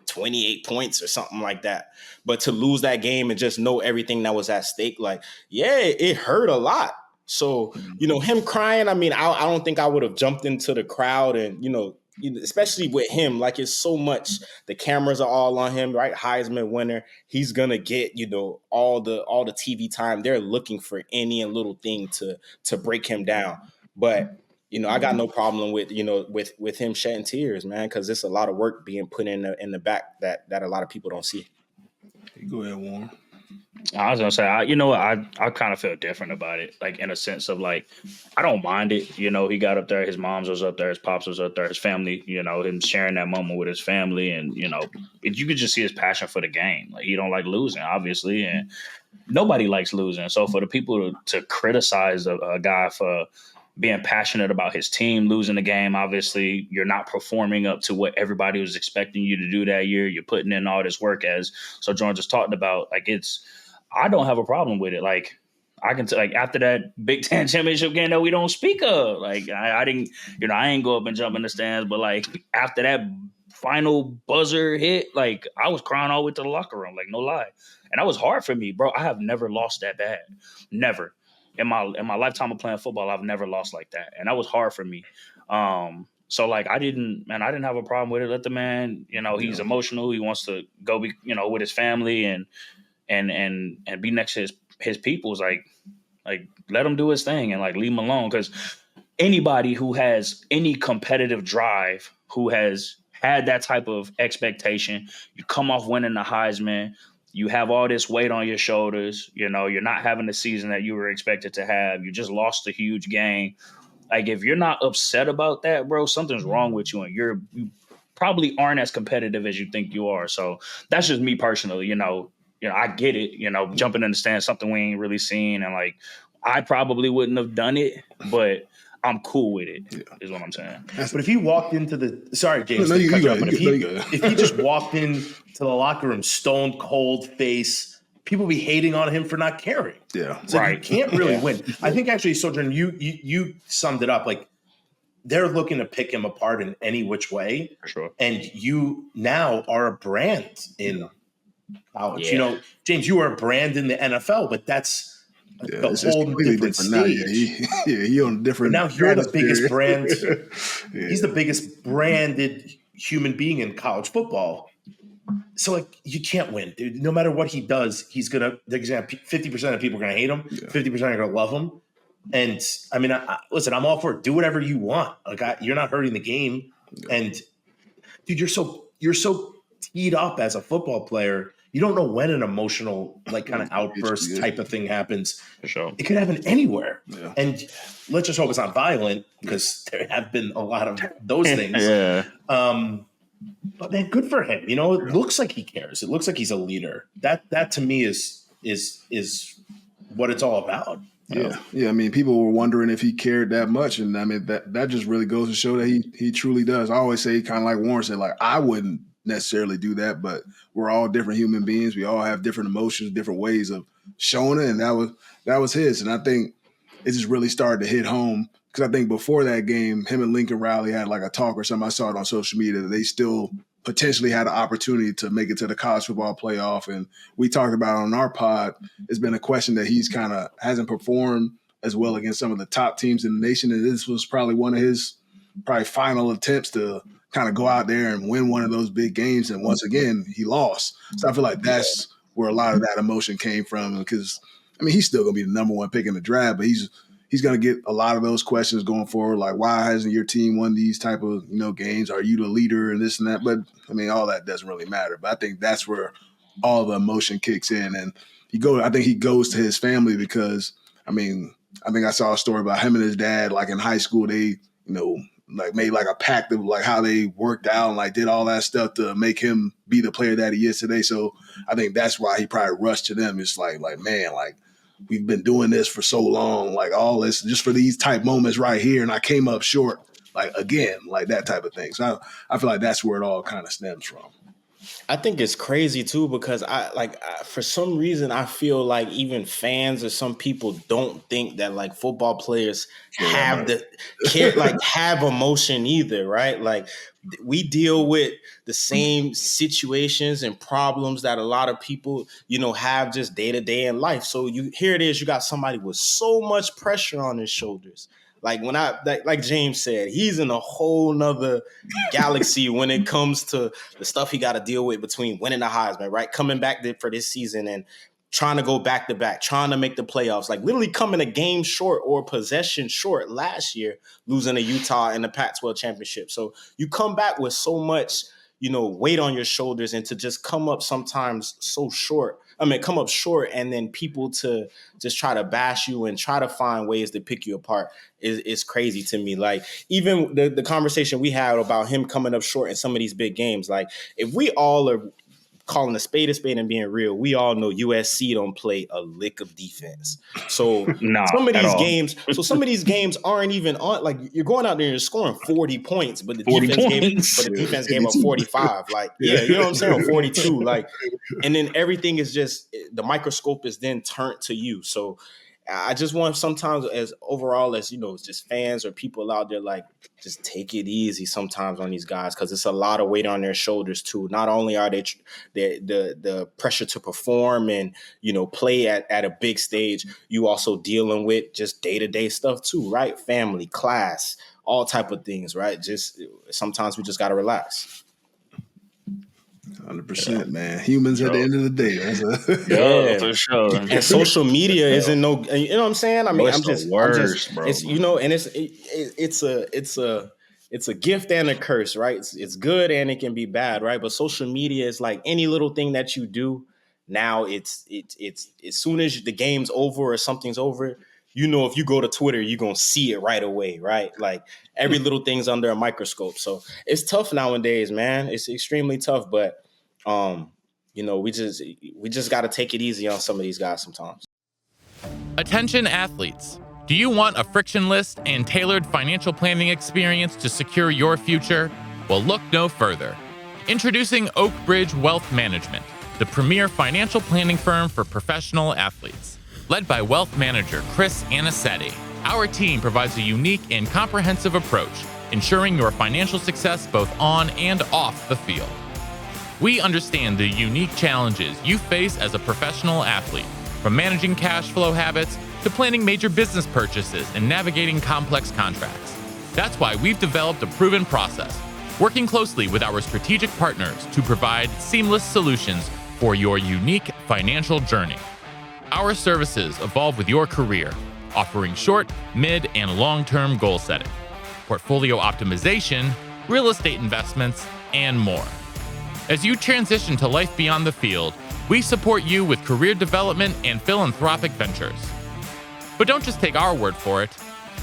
28 points or something like that. But to lose that game and just know everything that was at stake, like, yeah, it hurt a lot. So, you know, him crying, I mean, I don't think I would have jumped into the crowd and, you know, especially with him, like, it's so much, the cameras are all on him, right? Heisman winner. He's going to get, you know, all the TV time. They're looking for any and little thing to break him down. But, you know, I got no problem with, you know, with him shedding tears, man, because it's a lot of work being put in the back that a lot of people don't see. Go ahead, Warren. I was gonna say, I kind of feel different about it, like, in a sense of, like, I don't mind it. You know, he got up there, his mom's was up there, his pops was up there, his family, you know, him sharing that moment with his family, and, you know, you could just see his passion for the game. Like, he don't like losing, obviously, and nobody likes losing. So for the people to criticize a guy for being passionate about his team losing the game, obviously you're not performing up to what everybody was expecting you to do that year. You're putting in all this work, as Sojourn just talked about. Like, I don't have a problem with it. Like, I can like, after that Big Ten championship game that we don't speak of, like, I didn't, you know, I ain't go up and jump in the stands, but like after that final buzzer hit, like, I was crying all the way to the locker room, like, no lie. And that was hard for me, bro. I have never lost that bad. Never. In my lifetime of playing football, I've never lost like that. And that was hard for me. So like, I didn't have a problem with it. Let the man, you know, he's emotional. He wants to go be, you know, with his family and be next to his peoples. Like, Like, let him do his thing and, like, leave him alone. Because anybody who has any competitive drive, who has had that type of expectation, you come off winning the Heisman, you have all this weight on your shoulders, you know, you're not having the season that you were expected to have. You just lost a huge game. Like, if you're not upset about that, bro, something's wrong with you, and you probably aren't as competitive as you think you are. So that's just me personally, you know, I get it, you know, jumping in the stands, something we ain't really seen. And, like, I probably wouldn't have done it, but I'm cool with it, is what I'm saying. But if he walked into the – sorry, James. But if he just walked into the locker room stone cold face, people be hating on him for not caring. Yeah. So you can't really win. I think actually, Sojourn, you summed it up. Like, they're looking to pick him apart in any which way. For sure. And you now are a brand in college. Yeah. You know, James, you are a brand in the NFL, but that's it's a whole completely different stage. stage. He on a different. But now you're the biggest brand. Yeah. He's the biggest branded human being in college football. So, like, you can't win, dude. No matter what he does, he's gonna 50% of people are gonna hate him, 50% are gonna love him. And I mean, listen, I'm all for it. Do whatever you want. Like, you're not hurting the game. And dude, you're so teed up as a football player. You don't know when an emotional, like, kind of outburst type of thing happens. For sure. It could happen anywhere. Yeah. And let's just hope it's not violent, because there have been a lot of those things. Yeah. But man, good for him. You know, it looks like he cares. It looks like he's a leader. That to me is what it's all about. Yeah. I mean, people were wondering if he cared that much, and I mean that just really goes to show that he truly does. I always say, kind of like Warren said, like, I wouldn't necessarily do that, but we're all different human beings. We all have different emotions, different ways of showing it, and that was his. And I think it just really started to hit home, because I think before that game, him and Lincoln Riley had like a talk or something. I saw it on social media that they still potentially had an opportunity to make it to the college football playoff. And we talked about on our pod, it's been a question that he's kind of hasn't performed as well against some of the top teams in the nation. And this was probably one of his final attempts to kind of go out there and win one of those big games. And once again, he lost. So I feel like that's where a lot of that emotion came from, because, I mean, he's still going to be the number one pick in the draft, but he's going to get a lot of those questions going forward, like, why hasn't your team won these type of, you know, games? Are you the leader and this and that? But, I mean, all that doesn't really matter. But I think that's where all the emotion kicks in. And I think he goes to his family, because, I mean, I think I saw a story about him and his dad, like, in high school, they, you know, like, made like a pact of like how they worked out and like did all that stuff to make him be the player that he is today. So I think that's why he probably rushed to them. It's like, man, like, we've been doing this for so long, like, all this just for these type moments right here, and I came up short, like, again, like that type of thing. So I feel like that's where it all kind of stems from. I think it's crazy too, because for some reason I feel like even fans or some people don't think that like football players have have emotion either, right? Like, we deal with the same situations and problems that a lot of people, you know, have just day to day in life. So here it is, you got somebody with so much pressure on his shoulders. Like, when like James said, he's in a whole nother galaxy when it comes to the stuff he got to deal with between winning the Heisman, right? Coming back for this season and trying to go back to back, trying to make the playoffs, like literally coming a game short or possession short last year, losing to Utah in the Pac-12 championship. So you come back with so much, you know, weight on your shoulders, and to just come up sometimes come up short, and then people to just try to bash you and try to find ways to pick you apart is crazy to me. Like, even the conversation we had about him coming up short in some of these big games, like, if we all are calling a spade and being real, we all know USC don't play a lick of defense. So some of these games aren't even on. Like, you're going out there and you're scoring 40 points, but the defense gave up 45. Like, yeah, you know what I'm saying? 42. Like, and then everything is just, the microscope is then turned to you. So I just want, sometimes, as overall as, you know, just fans or people out there, like, just take it easy sometimes on these guys, because it's a lot of weight on their shoulders too. Not only are they the pressure to perform and, you know, play at a big stage, you also dealing with just day-to-day stuff too, right? Family, class, all type of things, right? Just sometimes we just got to relax. 100%, man. Humans at the end of the day. Yeah, for sure. And social media isn't no, you know what I'm saying? I mean, It's the worst, bro. It's, you know, and it's a gift and a curse, right? It's good and it can be bad, right? But social media is like any little thing that you do. Now it's as soon as the game's over or something's over, you know, if you go to Twitter, you're going to see it right away, right? Like every little thing's under a microscope. So it's tough nowadays, man. It's extremely tough, but you know, we just got to take it easy on some of these guys sometimes. Attention athletes. Do you want a frictionless and tailored financial planning experience to secure your future? Well, look no further. Introducing Oakbridge Wealth Management, the premier financial planning firm for professional athletes. Led by wealth manager Chris Anicetti, our team provides a unique and comprehensive approach, ensuring your financial success both on and off the field. We understand the unique challenges you face as a professional athlete, from managing cash flow habits to planning major business purchases and navigating complex contracts. That's why we've developed a proven process, working closely with our strategic partners to provide seamless solutions for your unique financial journey. Our services evolve with your career, offering short, mid, and long-term goal setting, portfolio optimization, real estate investments, and more. As you transition to life beyond the field, we support you with career development and philanthropic ventures. But don't just take our word for it.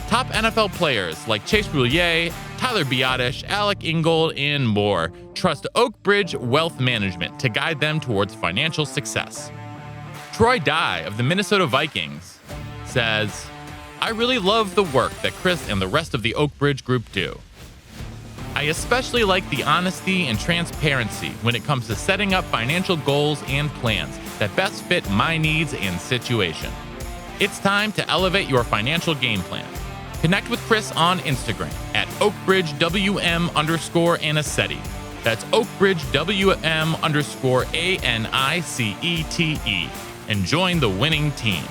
Top NFL players like Chase Boulier, Tyler Biadasz, Alec Ingold, and more trust Oakbridge Wealth Management to guide them towards financial success. Troy Dye of the Minnesota Vikings says, "I really love the work that Chris and the rest of the Oakbridge group do. I especially like the honesty and transparency when it comes to setting up financial goals and plans that best fit my needs and situation. It's time to elevate your financial game plan. Connect with Chris on Instagram at OakbridgeWM_Anicetti. That's OakbridgeWM_ANICETE. And join the winning team."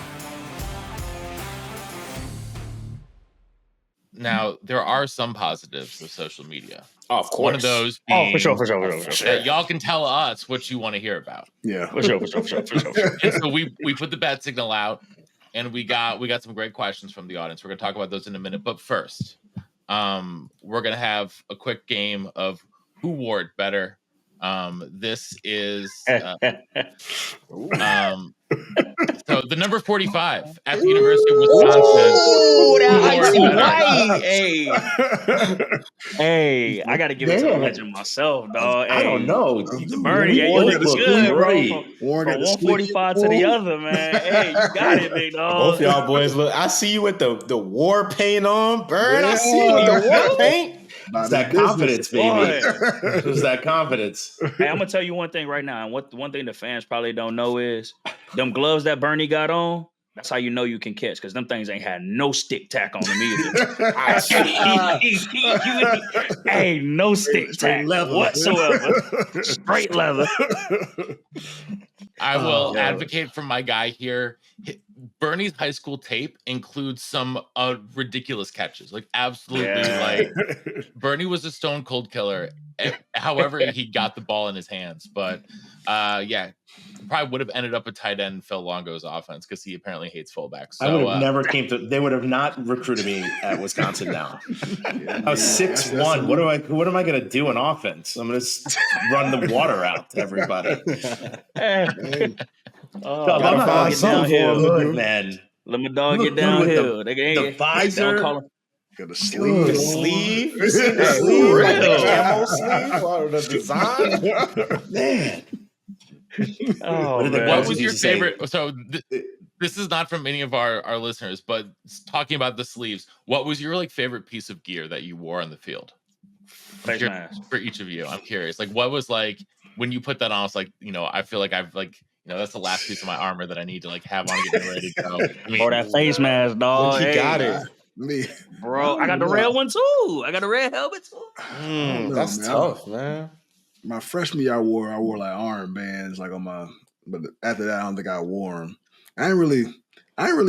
Now, there are some positives of social media. Oh, of course. One of those being for sure. that y'all can tell us what you want to hear about. Yeah. For sure. And so we put the bat signal out, and we got some great questions from the audience. We're going to talk about those in a minute. But first, we're going to have a quick game of Who Wore It Better. This is so the number 45 at the University of Wisconsin. Hey, I got to give it to the legend myself, dog. I don't know. Bernie, you look good, great. bro. From 145 to the other, man. Hey, you got it, big dog. Both y'all boys look. I see you with the war paint on, Bird. I see you with the war paint. It's that confidence, baby. It's that confidence. Hey, I'm gonna tell you one thing right now, and one thing the fans probably don't know is them gloves that Bernie got on. That's how you know you can catch, because them things ain't had no stick tack on them either. Ain't no stick tack whatsoever. Straight leather. I will advocate for my guy here. Bernie's high school tape includes some ridiculous catches, like absolutely. Like Bernie was a stone cold killer. However, he got the ball in his hands, but probably would have ended up a tight end Phil Longo's offense because he apparently hates fullbacks. So, I would have never came to. They would have not recruited me at Wisconsin. Now I was 6'1". What am I going to do in offense? I'm going to run the water out to everybody. Let my dog get downhill. The visor. Got a sleeve. The sleeve. You see the sleeve? Like the camo sleeve or the design? Man. What was your favorite? So this is not from any of our listeners, but talking about the sleeves, what was your favorite piece of gear that you wore on the field? Face mask. For each of you, I'm curious. Like, what was when you put that on? It's I feel like I've that's the last piece of my armor that I need to have on getting ready to go. Or that face mask, dog. You got it. Bro, I got the red one too. I got a red helmet too. That's tough, man. My freshman year, I wore armbands on my. But after that, I don't think I wore them. I didn't really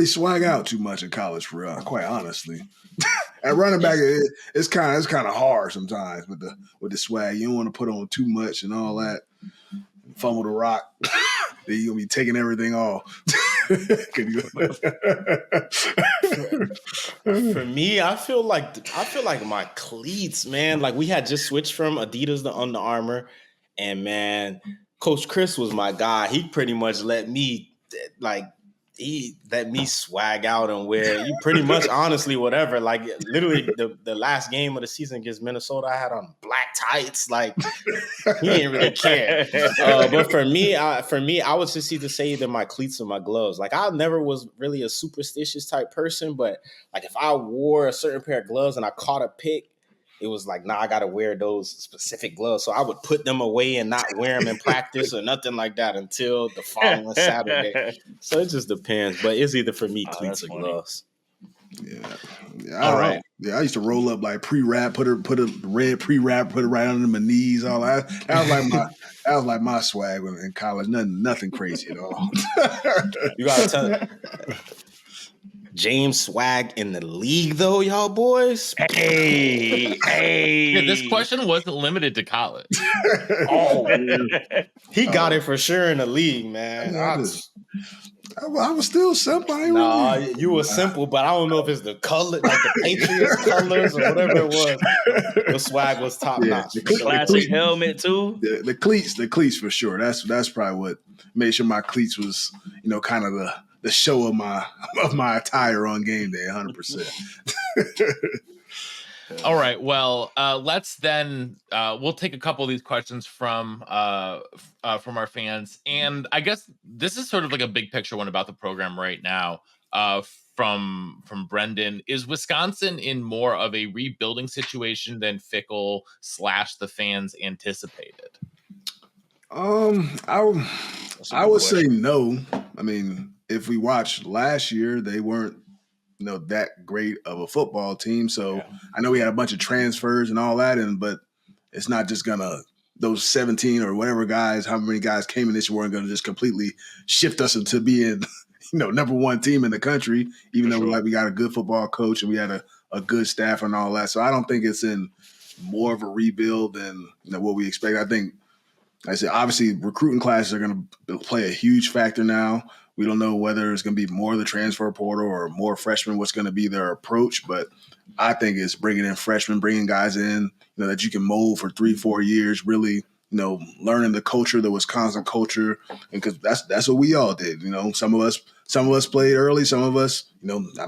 swag out too much in college, for real. Quite honestly, at running back, it's kind of hard sometimes with the swag. You don't want to put on too much and all that. fumble the rock. Then you're gonna be taking everything off. For me, I feel like my cleats, man. Like we had just switched from Adidas to Under Armour, and man, Coach Chris was my guy. He pretty much let me swag out and wear you pretty much honestly whatever. Like literally the last game of the season against Minnesota, I had on black tights. Like he didn't really care. But for me, I would just either say either my cleats or my gloves. Like I never was really a superstitious type person, but like if I wore a certain pair of gloves and I caught a pick, it was like, nah, I got to wear those specific gloves. So I would put them away and not wear them in practice or nothing like that until the following Saturday. So it just depends. But it's either for me, cleats or gloves. Yeah. All right. Yeah, I used to roll up like pre-wrap, put a red pre-wrap, put it right under my knees, all that. That was like my swag in college. Nothing crazy at all. You gotta tell James swag in the league though, y'all boys. Hey. Yeah, this question wasn't limited to college. He got it for sure in the league, man. I was still simple. You were simple, but I don't know if it's the color, like the Patriots colors or whatever it was. The swag was top notch. The classic helmet too. The cleats for sure. That's probably what made sure my cleats was, kind of the show of my attire on game day, 100%. All right. Well, let's then we'll take a couple of these questions from our fans, and I guess this is sort of like a big picture one about the program right now. From Brendan, is Wisconsin in more of a rebuilding situation than Fickle / the fans anticipated? I would say no. I mean, if we watched last year, they weren't that great of a football team. So I know we had a bunch of transfers and all that, but it's not just gonna those 17 or whatever guys, how many guys came in this year weren't gonna just completely shift us into being number one team in the country, even though we got a good football coach and we had a good staff and all that. So I don't think it's in more of a rebuild than what we expect. I think, like I said, obviously recruiting classes are going to play a huge factor now. We don't know whether it's going to be more of the transfer portal or more freshmen, what's going to be their approach. But I think it's bringing in freshmen, bringing guys in that you can mold for 3-4 years, really, learning the culture, the Wisconsin culture. And because that's what we all did. Some of us played early. Some of us,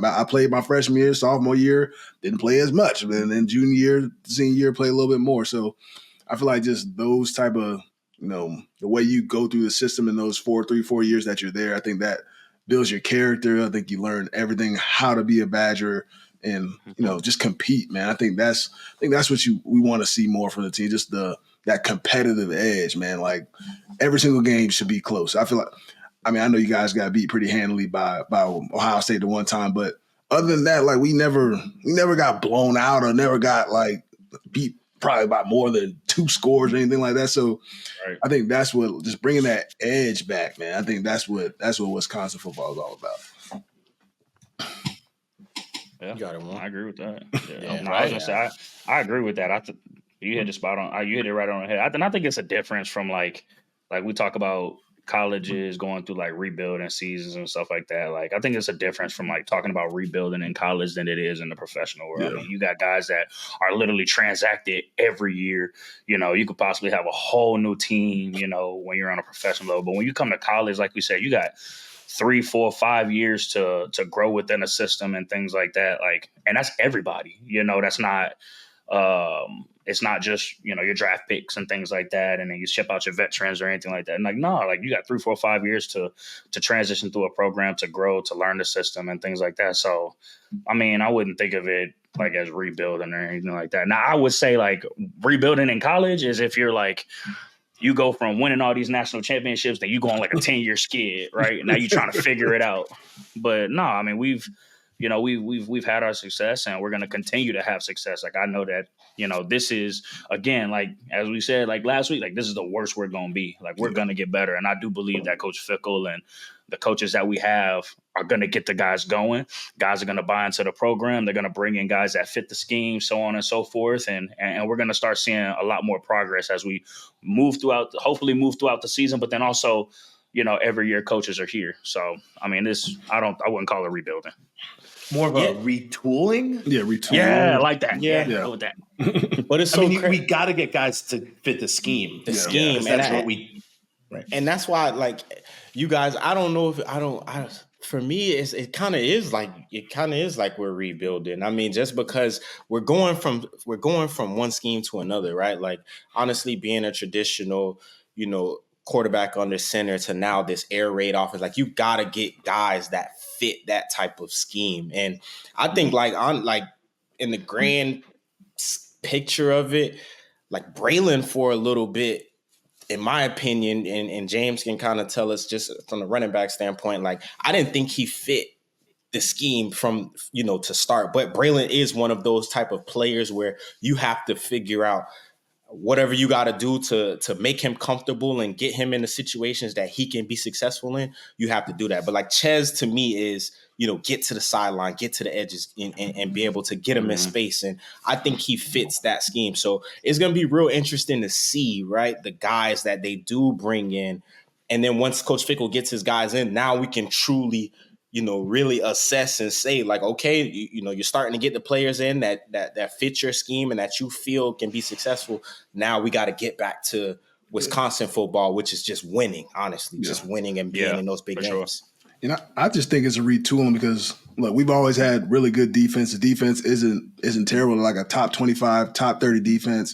I played my freshman year, sophomore year, didn't play as much. And then junior year, senior year, played a little bit more. So I feel like just those type of, the way you go through the system in those 3-4 years that you're there, I think that builds your character. I think you learn everything, how to be a Badger and, just compete, man. I think that's what we want to see more from the team, just that competitive edge, man. Like every single game should be close. I feel like, I know you guys got beat pretty handily by Ohio State at one time, but other than that, like we never got blown out or never got like beat probably by more than 2 scores or anything like that. So I think that's what, just bringing that edge back, man. I think that's what Wisconsin football is all about. Yeah, you got it, man. I agree with that. I was gonna say I agree with that. You hit the spot on. You hit it right on the head. I think it's a difference from like we talk about colleges going through like rebuilding seasons and stuff like that. Like I think it's a difference from like talking about rebuilding in college than it is in the professional world. Yeah. You got guys that are literally transacted every year. You could possibly have a whole new team, when you're on a professional level. But when you come to college, like we said, you got 3, 4, 5 years to grow within a system and things like that. Like, and that's everybody, that's not, it's not just, your draft picks and things like that. And then you ship out your veterans or anything like that. And like, no, like you got 3, 4, 5 years to transition through a program, to grow, to learn the system and things like that. So, I wouldn't think of it like as rebuilding or anything like that. Now I would say like rebuilding in college is if you're like, you go from winning all these national championships, then you go on like a 10-year skid, right? Now you're trying to figure it out. But no, we've we've had our success, and we're going to continue to have success. Like, I know that, this is, again, like, as we said, like last week, like, this is the worst we're going to be. Like, we're going to get better. And I do believe that Coach Fickle and the coaches that we have are going to get the guys going. Guys are going to buy into the program. They're going to bring in guys that fit the scheme, so on and so forth. And we're going to start seeing a lot more progress as we hopefully move throughout the season, but then also, every year coaches are here. So, I mean, I wouldn't call it rebuilding. More of a retooling? Yeah, retooling. Yeah, I like that. Yeah. Go with that. But it's so we got to get guys to fit the scheme. The scheme. And that's what we – right. And that's why, like, you guys, I don't know if for me, it kind of is like we're rebuilding. I mean, just because we're going from one scheme to another, right? Like, honestly, being a traditional, quarterback under center to now this air raid offense, like, you got to get guys that fit that type of scheme. And I think in the grand picture of it, like, Braylon for a little bit, in my opinion, and James can kind of tell us just from the running back standpoint, like, I didn't think he fit the scheme from, to start. But Braylon is one of those type of players where you have to figure out whatever you got to do to make him comfortable and get him into situations that he can be successful in. You have to do that. But, like, Ches to me is, get to the sideline, get to the edges, and be able to get him in space. And I think he fits that scheme. So it's going to be real interesting to see, right, the guys that they do bring in. And then once Coach Fickle gets his guys in, now we can truly, really assess and say, like, okay, you're starting to get the players in that fit your scheme and that you feel can be successful. Now we got to get back to Wisconsin football, which is just winning, honestly, just winning and being in those big games. Sure. I just think it's a retooling because, look, we've always had really good defense. The defense isn't terrible, like a top 25, top 30 defense.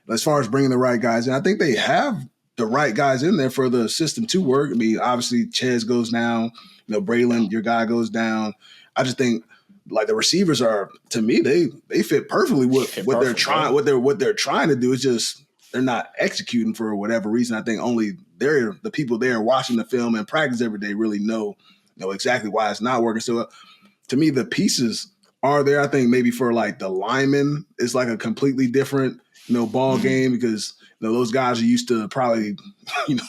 As far as bringing the right guys in, I think they have the right guys in there for the system to work. I mean, obviously, Ches goes down. Braylon, your guy, goes down. I just think, like, the receivers are, to me, they fit perfectly with what they're trying. What they're trying to do is just they're not executing for whatever reason. I think only the people there watching the film and practice every day really know exactly why it's not working. So, to me, the pieces are there. I think maybe for, like, the linemen, it's like a completely different ball game because those guys are used to probably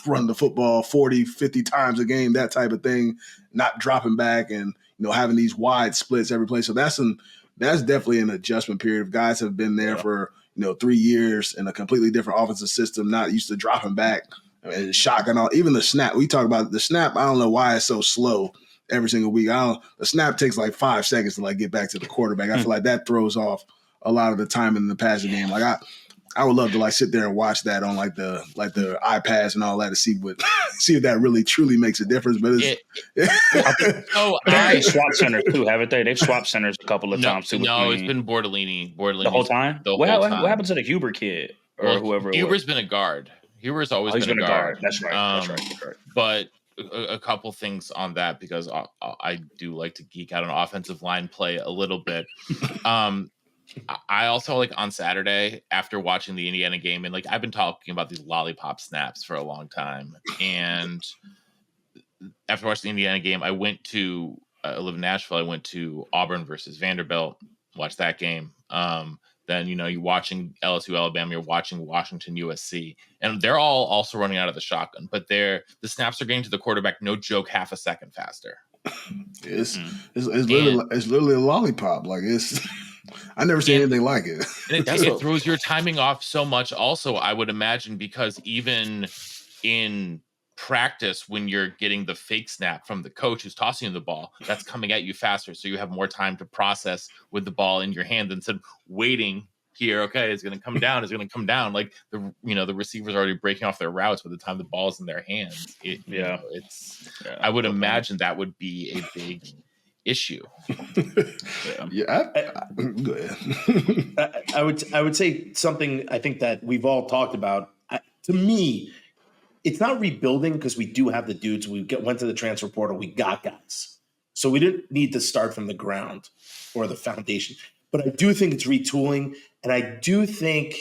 run the football 40, 50 times a game, that type of thing, not dropping back and having these wide splits every play. So that's definitely an adjustment period. If guys have been there for 3 years in a completely different offensive system, not used to dropping back and shotgun all. Even the snap, we talk about the snap. I don't know why it's so slow every single week. The snap takes like 5 seconds to, like, get back to the quarterback. I feel like that throws off a lot of the time in the passing game. Like, I would love to, like, sit there and watch that on like the iPads and all that to see if that really truly makes a difference. But they swapped centers too, haven't they? They've swapped centers a couple of times too. No, it's been Bordellini the whole time. What happened to the Huber kid or whoever? Huber's been a guard. Huber's always been a guard. That's right. But a couple things on that because I do like to geek out on offensive line play a little bit. I also, like, on Saturday after watching the Indiana game, and, like, I've been talking about these lollipop snaps for a long time. And after watching the Indiana game, I live in Nashville. I went to Auburn versus Vanderbilt, watched that game. Then, you're watching LSU, Alabama, you're watching Washington, USC, and they're all also running out of the shotgun, but the snaps are getting to the quarterback, no joke, half a second faster. It's literally a lollipop. Like, I never seen anything like it. And it throws your timing off so much also, I would imagine, because even in practice, when you're getting the fake snap from the coach who's tossing you the ball, that's coming at you faster. So you have more time to process with the ball in your hand instead of waiting here. Okay, it's going to come down. It's going to come down. Like, the receivers are already breaking off their routes by the time the ball's in their hands. I would imagine that would be a big issue. Go ahead. I would say something I think that we've all talked about. To me, it's not rebuilding because we do have the dudes. We went to the transfer portal. We got guys, so we didn't need to start from the ground or the foundation. But I do think it's retooling, and I do think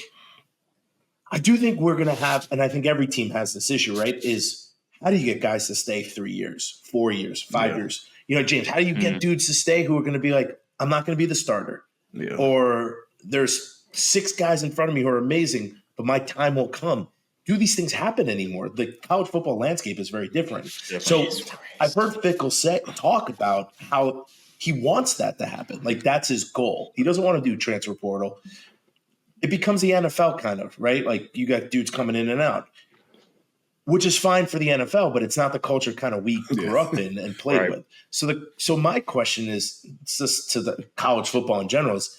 we're going to have, and I think every team has this issue, right? Is how do you get guys to stay 3 years, 4 years, 5 years? James, how do you get dudes to stay who are going to be like, I'm not going to be the starter? Yeah. Or there's 6 guys in front of me who are amazing, but my time will come. Do these things happen anymore? The college football landscape is very different. So I've heard Fickell talk about how he wants that to happen. Like, that's his goal. He doesn't want to do transfer portal. It becomes the NFL kind of, right? Like, you got dudes coming in and out, which is fine for the NFL, but it's not the culture kind of we grew up in and played with. So my question is just to the college football in general is,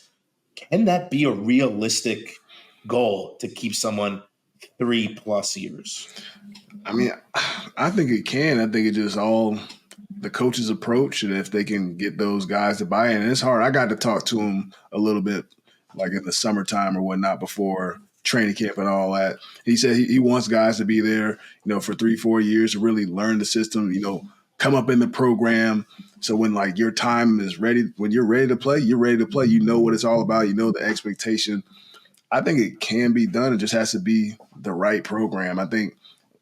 can that be a realistic goal to keep someone 3+ years? I mean, I think it can. I think it just all the coach's approach, and if they can get those guys to buy in. And it's hard. I got to talk to him a little bit, like in the summertime or whatnot, before training camp and all that. He said he wants guys to be there, for 3-4 years to really learn the system, come up in the program. So when like your time is ready, when you're ready to play, you're ready to play. You know what it's all about. You know the expectation. I think it can be done. It just has to be the right program. I think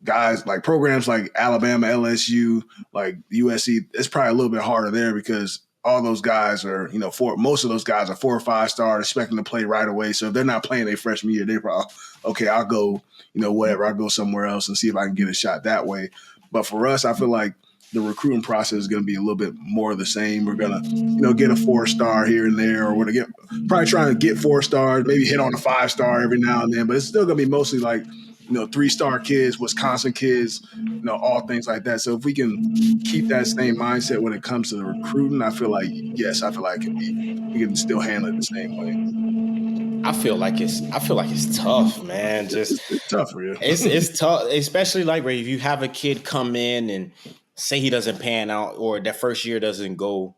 guys like programs like Alabama, LSU, like USC, it's probably a little bit harder there because all those guys are, most of those guys are 4 or 5 stars expecting to play right away. So if they're not playing their freshman year, they're probably, okay, I'll go, whatever. I'll go somewhere else and see if I can get a shot that way. But for us, I feel like the recruiting process is going to be a little bit more of the same. We're going to, get a 4-star here and there, or we're going to probably trying to get 4 stars, maybe hit on a 5-star every now and then. But it's still going to be mostly like, 3-star kids, Wisconsin kids, all things like that. So if we can keep that same mindset when it comes to the recruiting, I feel like we can still handle it the same way. I feel like it's tough, man. Just it's tough for you. It's tough, especially like where if you have a kid come in and say he doesn't pan out or that first year doesn't go,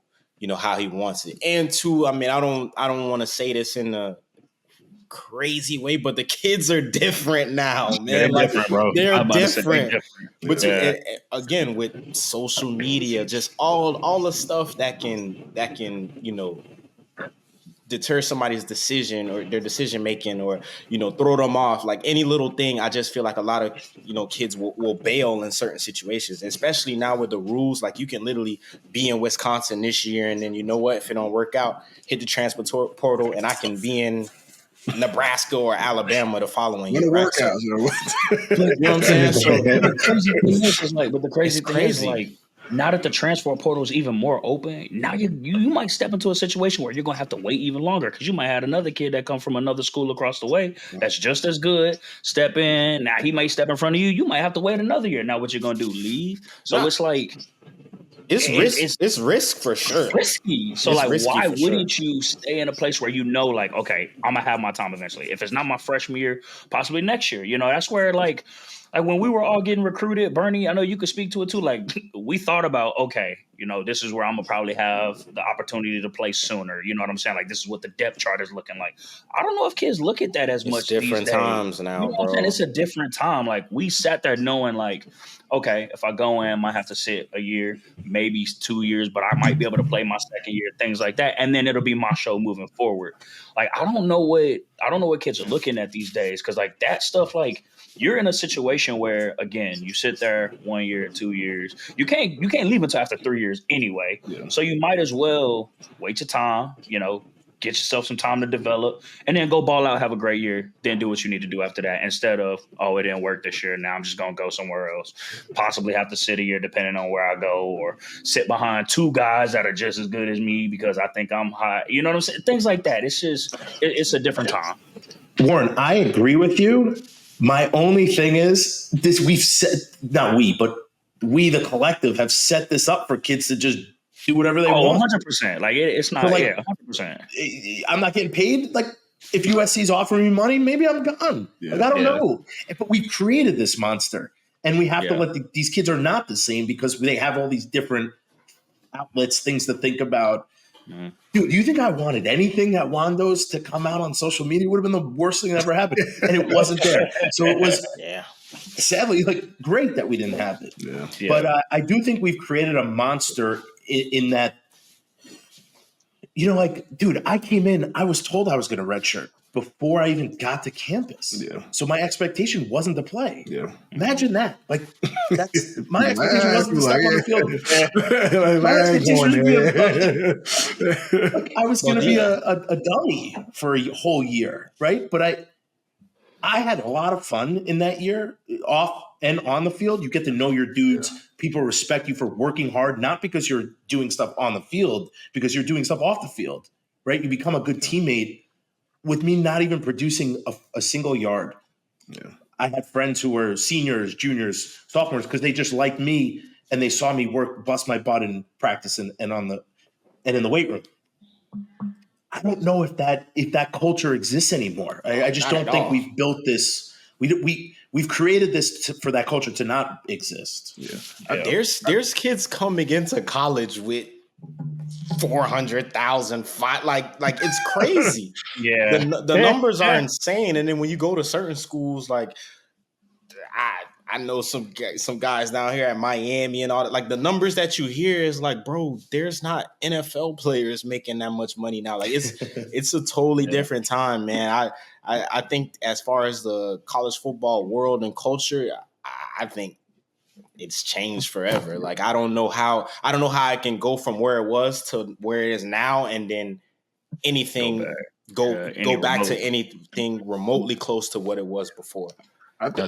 how he wants it. And 2, I mean, I don't want to say this in a crazy way, but the kids are different now, man. They're different, bro. They're different. But again, with social media, just all the stuff that can deter somebody's decision or their decision making, or throw them off. Like any little thing, I just feel like a lot of kids will bail in certain situations, especially now with the rules. Like you can literally be in Wisconsin this year, and then if it don't work out, hit the transfer portal, and I can be in Nebraska or Alabama the following year. Right? So, you know what I'm saying? So the crazy thing is like, now that the transfer portal is even more open, now you might step into a situation where you're gonna have to wait even longer because you might have another kid that come from another school across the way that's just as good. Step in. Now he might step in front of you. You might have to wait another year. Now what you're gonna do? Leave? So it's like it's risk. It's risk for sure. Risky. So why wouldn't you stay in a place where okay, I'm gonna have my time eventually? If it's not my freshman year, possibly next year. That's where like when we were all getting recruited, Bernie, I know you could speak to it too. Like we thought about, okay, this is where I'm gonna probably have the opportunity to play sooner. You know what I'm saying? Like this is what the depth chart is looking like. I don't know if kids look at that as much. Different times now, bro. It's a different time. Like we sat there knowing like, okay, if I go in, I might have to sit a year, maybe 2 years, but I might be able to play my second year, things like that. And then it'll be my show moving forward. Like, I don't know what kids are looking at these days. Cause like that stuff, like you're in a situation where, again, you sit there 1 year, 2 years, you can't leave until after 3 years anyway. Yeah. So you might as well wait your time, get yourself some time to develop, and then go ball out, have a great year, then do what you need to do after that, instead of, oh, it didn't work this year, now I'm just going to go somewhere else. Possibly have to sit a year depending on where I go, or sit behind 2 guys that are just as good as me because I think I'm high. You know what I'm saying? Things like that. It's just, it's a different time. Warren, I agree with you. My only thing is this: we've set, not we, but we, the collective, have set this up for kids to just do whatever they want. 100%. Like it's not, 100%. I'm not getting paid. Like if USC's offering me money, maybe I'm gone. Like, I don't know. But we've created this monster, and we have to let these kids are not the same because they have all these different outlets, things to think about. Mm-hmm. Dude, do you think I wanted anything at Wando's to come out on social media? It would have been the worst thing that ever happened, and it wasn't there. So it was sadly great that we didn't have it. Yeah. But I do think we've created a monster in that, dude, I came in, I was told I was going to redshirt. before I even got to campus. Yeah. So my expectation wasn't to play. Yeah. Imagine that. Like, that's my expectation wasn't to step on the field. My expectation was to be like, I was going to be a dummy for a whole year, right? But I had a lot of fun in that year, off and on the field. You get to know your dudes. Yeah. People respect you for working hard, not because you're doing stuff on the field, because you're doing stuff off the field, right? You become a good teammate with me not even producing a single yard. Yeah. I had friends who were seniors, juniors, sophomores, because they just liked me and they saw me work, bust my butt in practice and in the weight room. I don't know if that culture exists anymore. I just don't think we've built this. We've created this for that culture to not exist. Yeah. There's kids coming into college with 400,000, like it's crazy. Yeah, the numbers are insane. And then when you go to certain schools, like I know some guys down here at Miami and all that. Like the numbers that you hear is like, bro, there's not NFL players making that much money now. Like it's a totally different time, man. I think as far as the college football world and culture, I think it's changed forever. Like I don't know how I can go from where it was to where it is now, and then go back to anything remotely close to what it was before. Two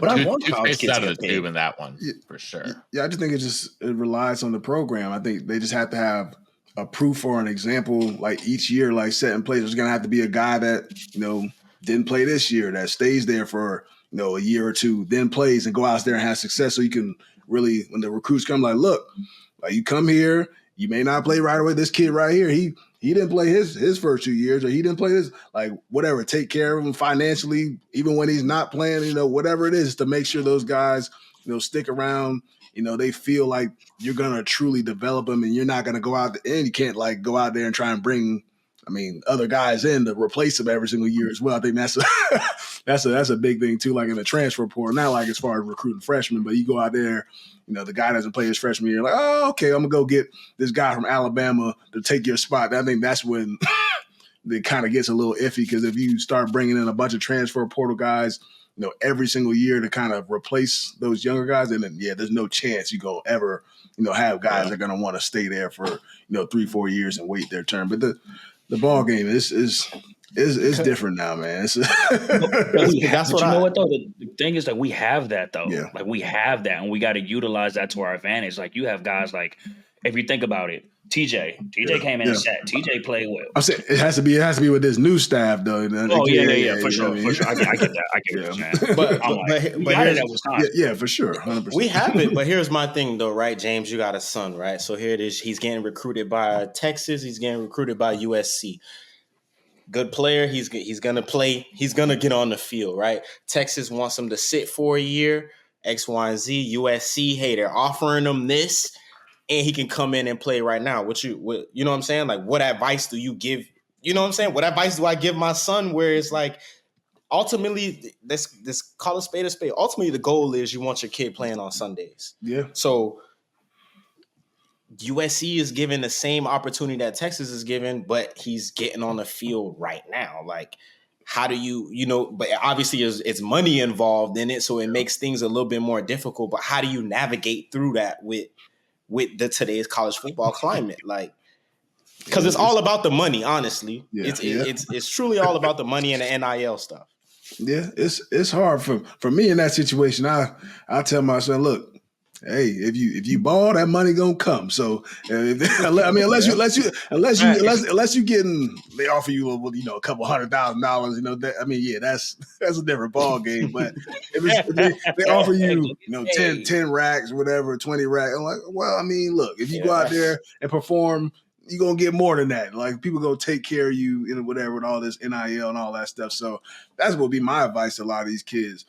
faces out of the tube in that one, for sure. Yeah, I just think it relies on the program. I think they just have to have a proof or an example, like each year, like set in place. There's going to have to be a guy that didn't play this year, that stays there for a year or two, then plays and go out there and have success. So you can really, when the recruits come, like, look, like you come here, you may not play right away. This kid right here, he didn't play his first 2 years, or he didn't play this, like whatever. Take care of him financially, even when he's not playing. Whatever it is, to make sure those guys, stick around. They feel like you're gonna truly develop them, and you're not gonna go out there, and you can't like go out there and try and bring, other guys in to replace them every single year as well. I think that's a big thing too. Like in the transfer portal, not like as far as recruiting freshmen, but you go out there. The guy doesn't play his freshman year. Like, oh, okay, I'm going to go get this guy from Alabama to take your spot. I think that's when it kind of gets a little iffy, because if you start bringing in a bunch of transfer portal guys, every single year to kind of replace those younger guys, and then, there's no chance you're going to ever, have guys that are going to want to stay there for, 3-4 years and wait their turn. But the ball game is different now, man. That's what you know what though? The thing is that we have that though. Yeah. Like we have that, and we got to utilize that to our advantage. Like you have guys like, if you think about it, TJ came in and sat. TJ played well. I'm saying it has to be with this new staff though. Oh yeah, for sure. I get that. I get what you're saying. But for sure, 100%. We have it, but here's my thing though, right? James, you got a son, right? So here it is. He's getting recruited by Texas. He's getting recruited by USC. Good player. He's gonna play. He's gonna get on the field, right? Texas wants him to sit for a year. X, Y, and Z. USC, hey, they're offering him this, and he can come in and play right now. You know what I'm saying? Like, what advice do you give? You know what I'm saying? What advice do I give my son? Where it's like, ultimately, this call a spade a spade. Ultimately, the goal is you want your kid playing on Sundays. Yeah. So USC is given the same opportunity that Texas is given, but he's getting on the field right now. Like, how do but obviously it's money involved in it, so it makes things a little bit more difficult. But how do you navigate through that with today's college football climate? Like, because it's all about the money, honestly. Yeah, it's truly all about the money and the NIL stuff. Yeah, it's hard for me in that situation. I tell my son, look, hey, if you ball, that money gonna come. So unless you getting, they offer you a couple $100,000. That's a different ball game. But if they offer you 10 racks, whatever, 20 racks, I'm like, well, look, if you go out there and perform, you're gonna get more than that. Like, people gonna take care of you in whatever, with all this NIL and all that stuff. So that's what would be my advice to a lot of these kids.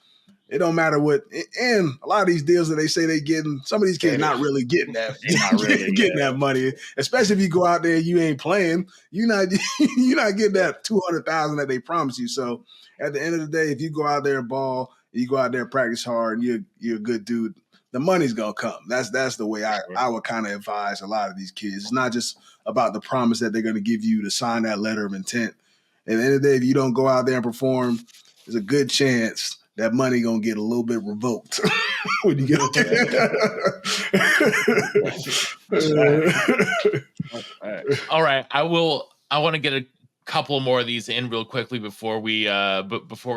It don't matter what, and a lot of these deals that they say they getting, some of these kids not really getting that, getting that money. Especially if you go out there and you ain't playing, you're not getting that $200,000 that they promise you. So at the end of the day, if you go out there and ball, you go out there and practice hard, and you're a good dude, the money's gonna come. That's the way I would kind of advise a lot of these kids. It's not just about the promise that they're gonna give you to sign that letter of intent At the end of the day, if you don't go out there and perform, there's a good chance that money gonna get a little bit revoked when you get All right, I want to get a couple more of these in real quickly before we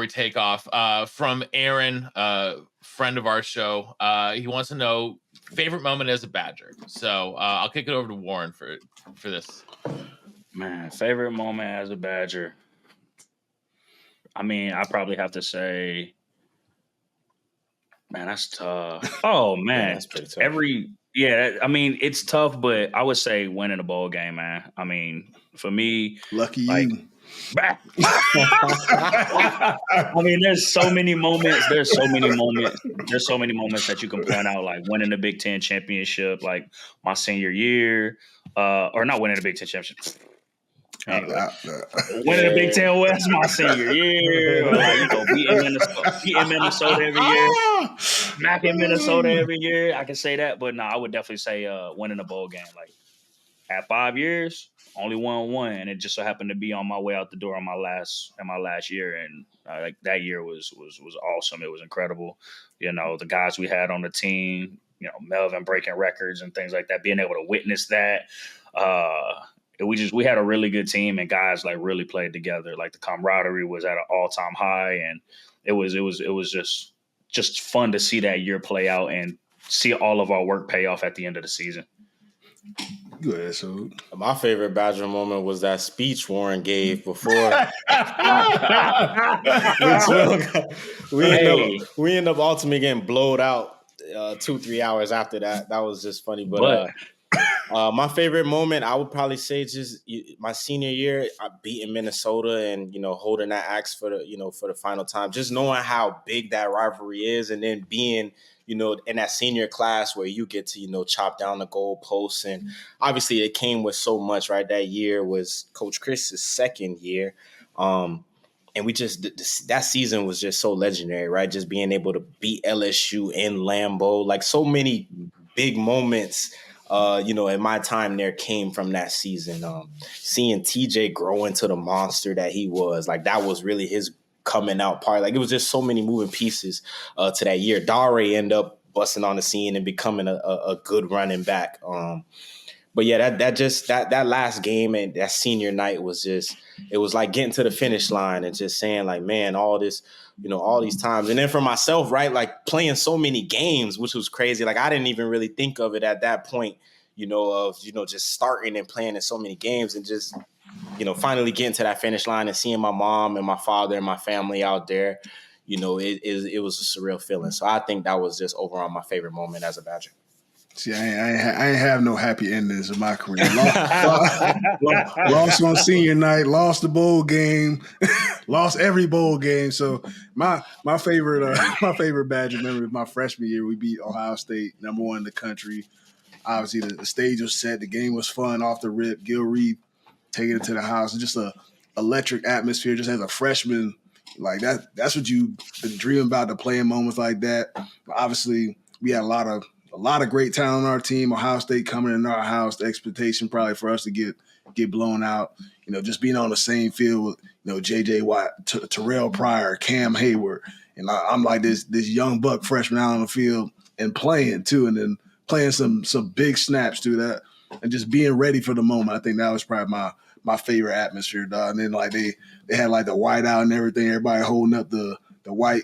take off. From Aaron, friend of our show, he wants to know favorite moment as a Badger. So I'll kick it over to Warren for this. Man, favorite moment as a Badger. I mean, I probably have to say, man, that's tough. Oh man, Yeah, that's pretty tough. I mean, it's tough, but I would say winning a bowl game, man. I mean, for me, lucky like, you. I mean, there's so many moments. There's so many moments that you can point out, like winning the Big Ten championship, like my senior year, or not winning the Big Ten championship. Anyway, winning the Big Ten West my senior year, or like, beating Minnesota every year, smacking Minnesota every year. I can say that, but no, I would definitely say winning a bowl game. Like at 5 years, only won one, and it just so happened to be on my way out the door in my last year, and like that year was awesome. It was incredible. The guys we had on the team, Melvin breaking records and things like that. Being able to witness that. We had a really good team, and guys like really played together. Like the camaraderie was at an all-time high, and it was just fun to see that year play out and see all of our work pay off at the end of the season. Go ahead, so My favorite Badger moment was that speech Warren gave before. we end up ultimately getting blowed out 2-3 hours after that. That was just funny, but my favorite moment, I would probably say, just my senior year, beating Minnesota and holding that axe for the final time. Just knowing how big that rivalry is, and then being in that senior class where you get to chop down the goalposts, and obviously it came with so much. Right, that year was Coach Chris's second year, and we just that season was just so legendary. Right, just being able to beat LSU in Lambeau, like so many big moments. In my time there came from that season. Seeing TJ grow into the monster that he was, like that was really his coming out part. Like it was just so many moving pieces to that year. Dare ended up busting on the scene and becoming a good running back. But yeah, that last game and that senior night was just, it was like getting to the finish line and just saying like, man, all this, all these times. And then for myself, right, like playing so many games, which was crazy. Like I didn't even really think of it at that point, just starting and playing in so many games and just, finally getting to that finish line and seeing my mom and my father and my family out there, it was a surreal feeling. So I think that was just overall my favorite moment as a Badger. See, I ain't have no happy endings in my career. Lost on senior night, lost the bowl game, lost every bowl game. So my favorite Badger memory of my freshman year, we beat Ohio State, #1 in the country. Obviously, the stage was set, the game was fun off the rip. Gil Reed taking it to the house, and just a electric atmosphere. Just as a freshman, like that's what you been dreaming about, to play in moments like that. But obviously, we had a lot of great talent on our team. Ohio State coming in our house, the expectation probably for us to get blown out. Just being on the same field with J.J. Watt, Terrell Pryor, Cam Hayward, and I'm like this young buck freshman out on the field and playing too, and then playing some big snaps to that, and just being ready for the moment. I think that was probably my favorite atmosphere, dog. And then like they had like the white out and everything, everybody holding up the white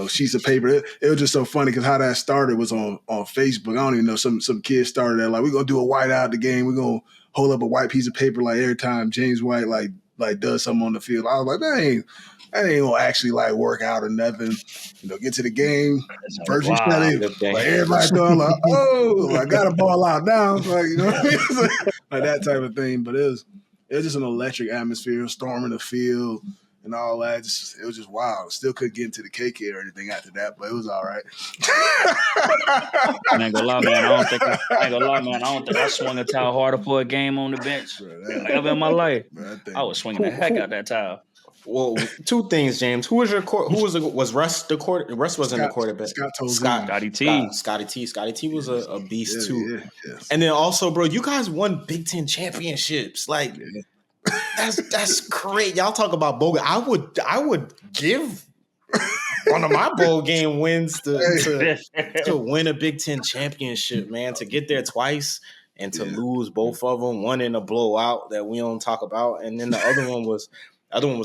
sheets of paper. It was just so funny because how that started was on Facebook. I don't even know, some kids started that, like, we're going to do a white out at the game. We're going to hold up a white piece of paper like every time James White like does something on the field. I was like, that ain't going to actually like work out or nothing. Get to the game. First you study, like everybody going like, oh, I got a ball out now. Like, what I mean? Like that type of thing. But it was just an electric atmosphere, storming the field and all that. It was just wild. Still couldn't get into the KK or anything after that, but it was all right. I ain't gonna lie, man. I don't think I swung a towel harder for a game on the bench ever in my life. I was swinging the heck out that towel. Well, two things, James. Was Russ the quarterback? Russ wasn't the quarterback. Scotty T. Scotty T was a beast too. Yeah. And then also, bro, you guys won Big Ten championships. Like, That's great. Y'all talk about bowl. I would give one of my bowl game wins to win a Big Ten championship, man. To get there twice and to lose both of them, one in a blowout that we don't talk about, and then the other one was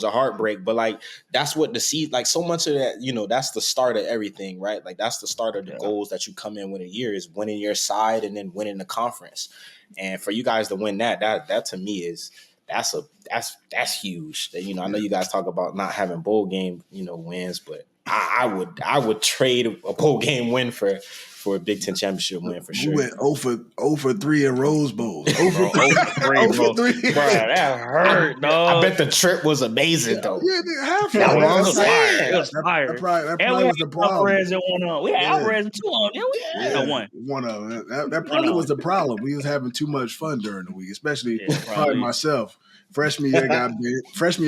a heartbreak. But like that's what the seed, like so much of that, that's the start of everything, right? Like that's the start of the goals that you come in with a year is winning your side and then winning the conference. And for you guys to win that to me is that's huge. I know you guys talk about not having bowl game, wins, but I would trade a bowl game win for a Big Ten championship win for sure. We went 0 for 3 in Rose Bowls. 0 for 3. 0 for 3. Bro, that hurt, dog. I bet the trip was amazing, though. Yeah, half that of was fire. It was fire. That probably was the problem. Alvarez and one on. We had Alvarez and 2 on. Yeah, we had one. One of them. That probably was the problem. We was having too much fun during the week, especially probably myself. Freshman year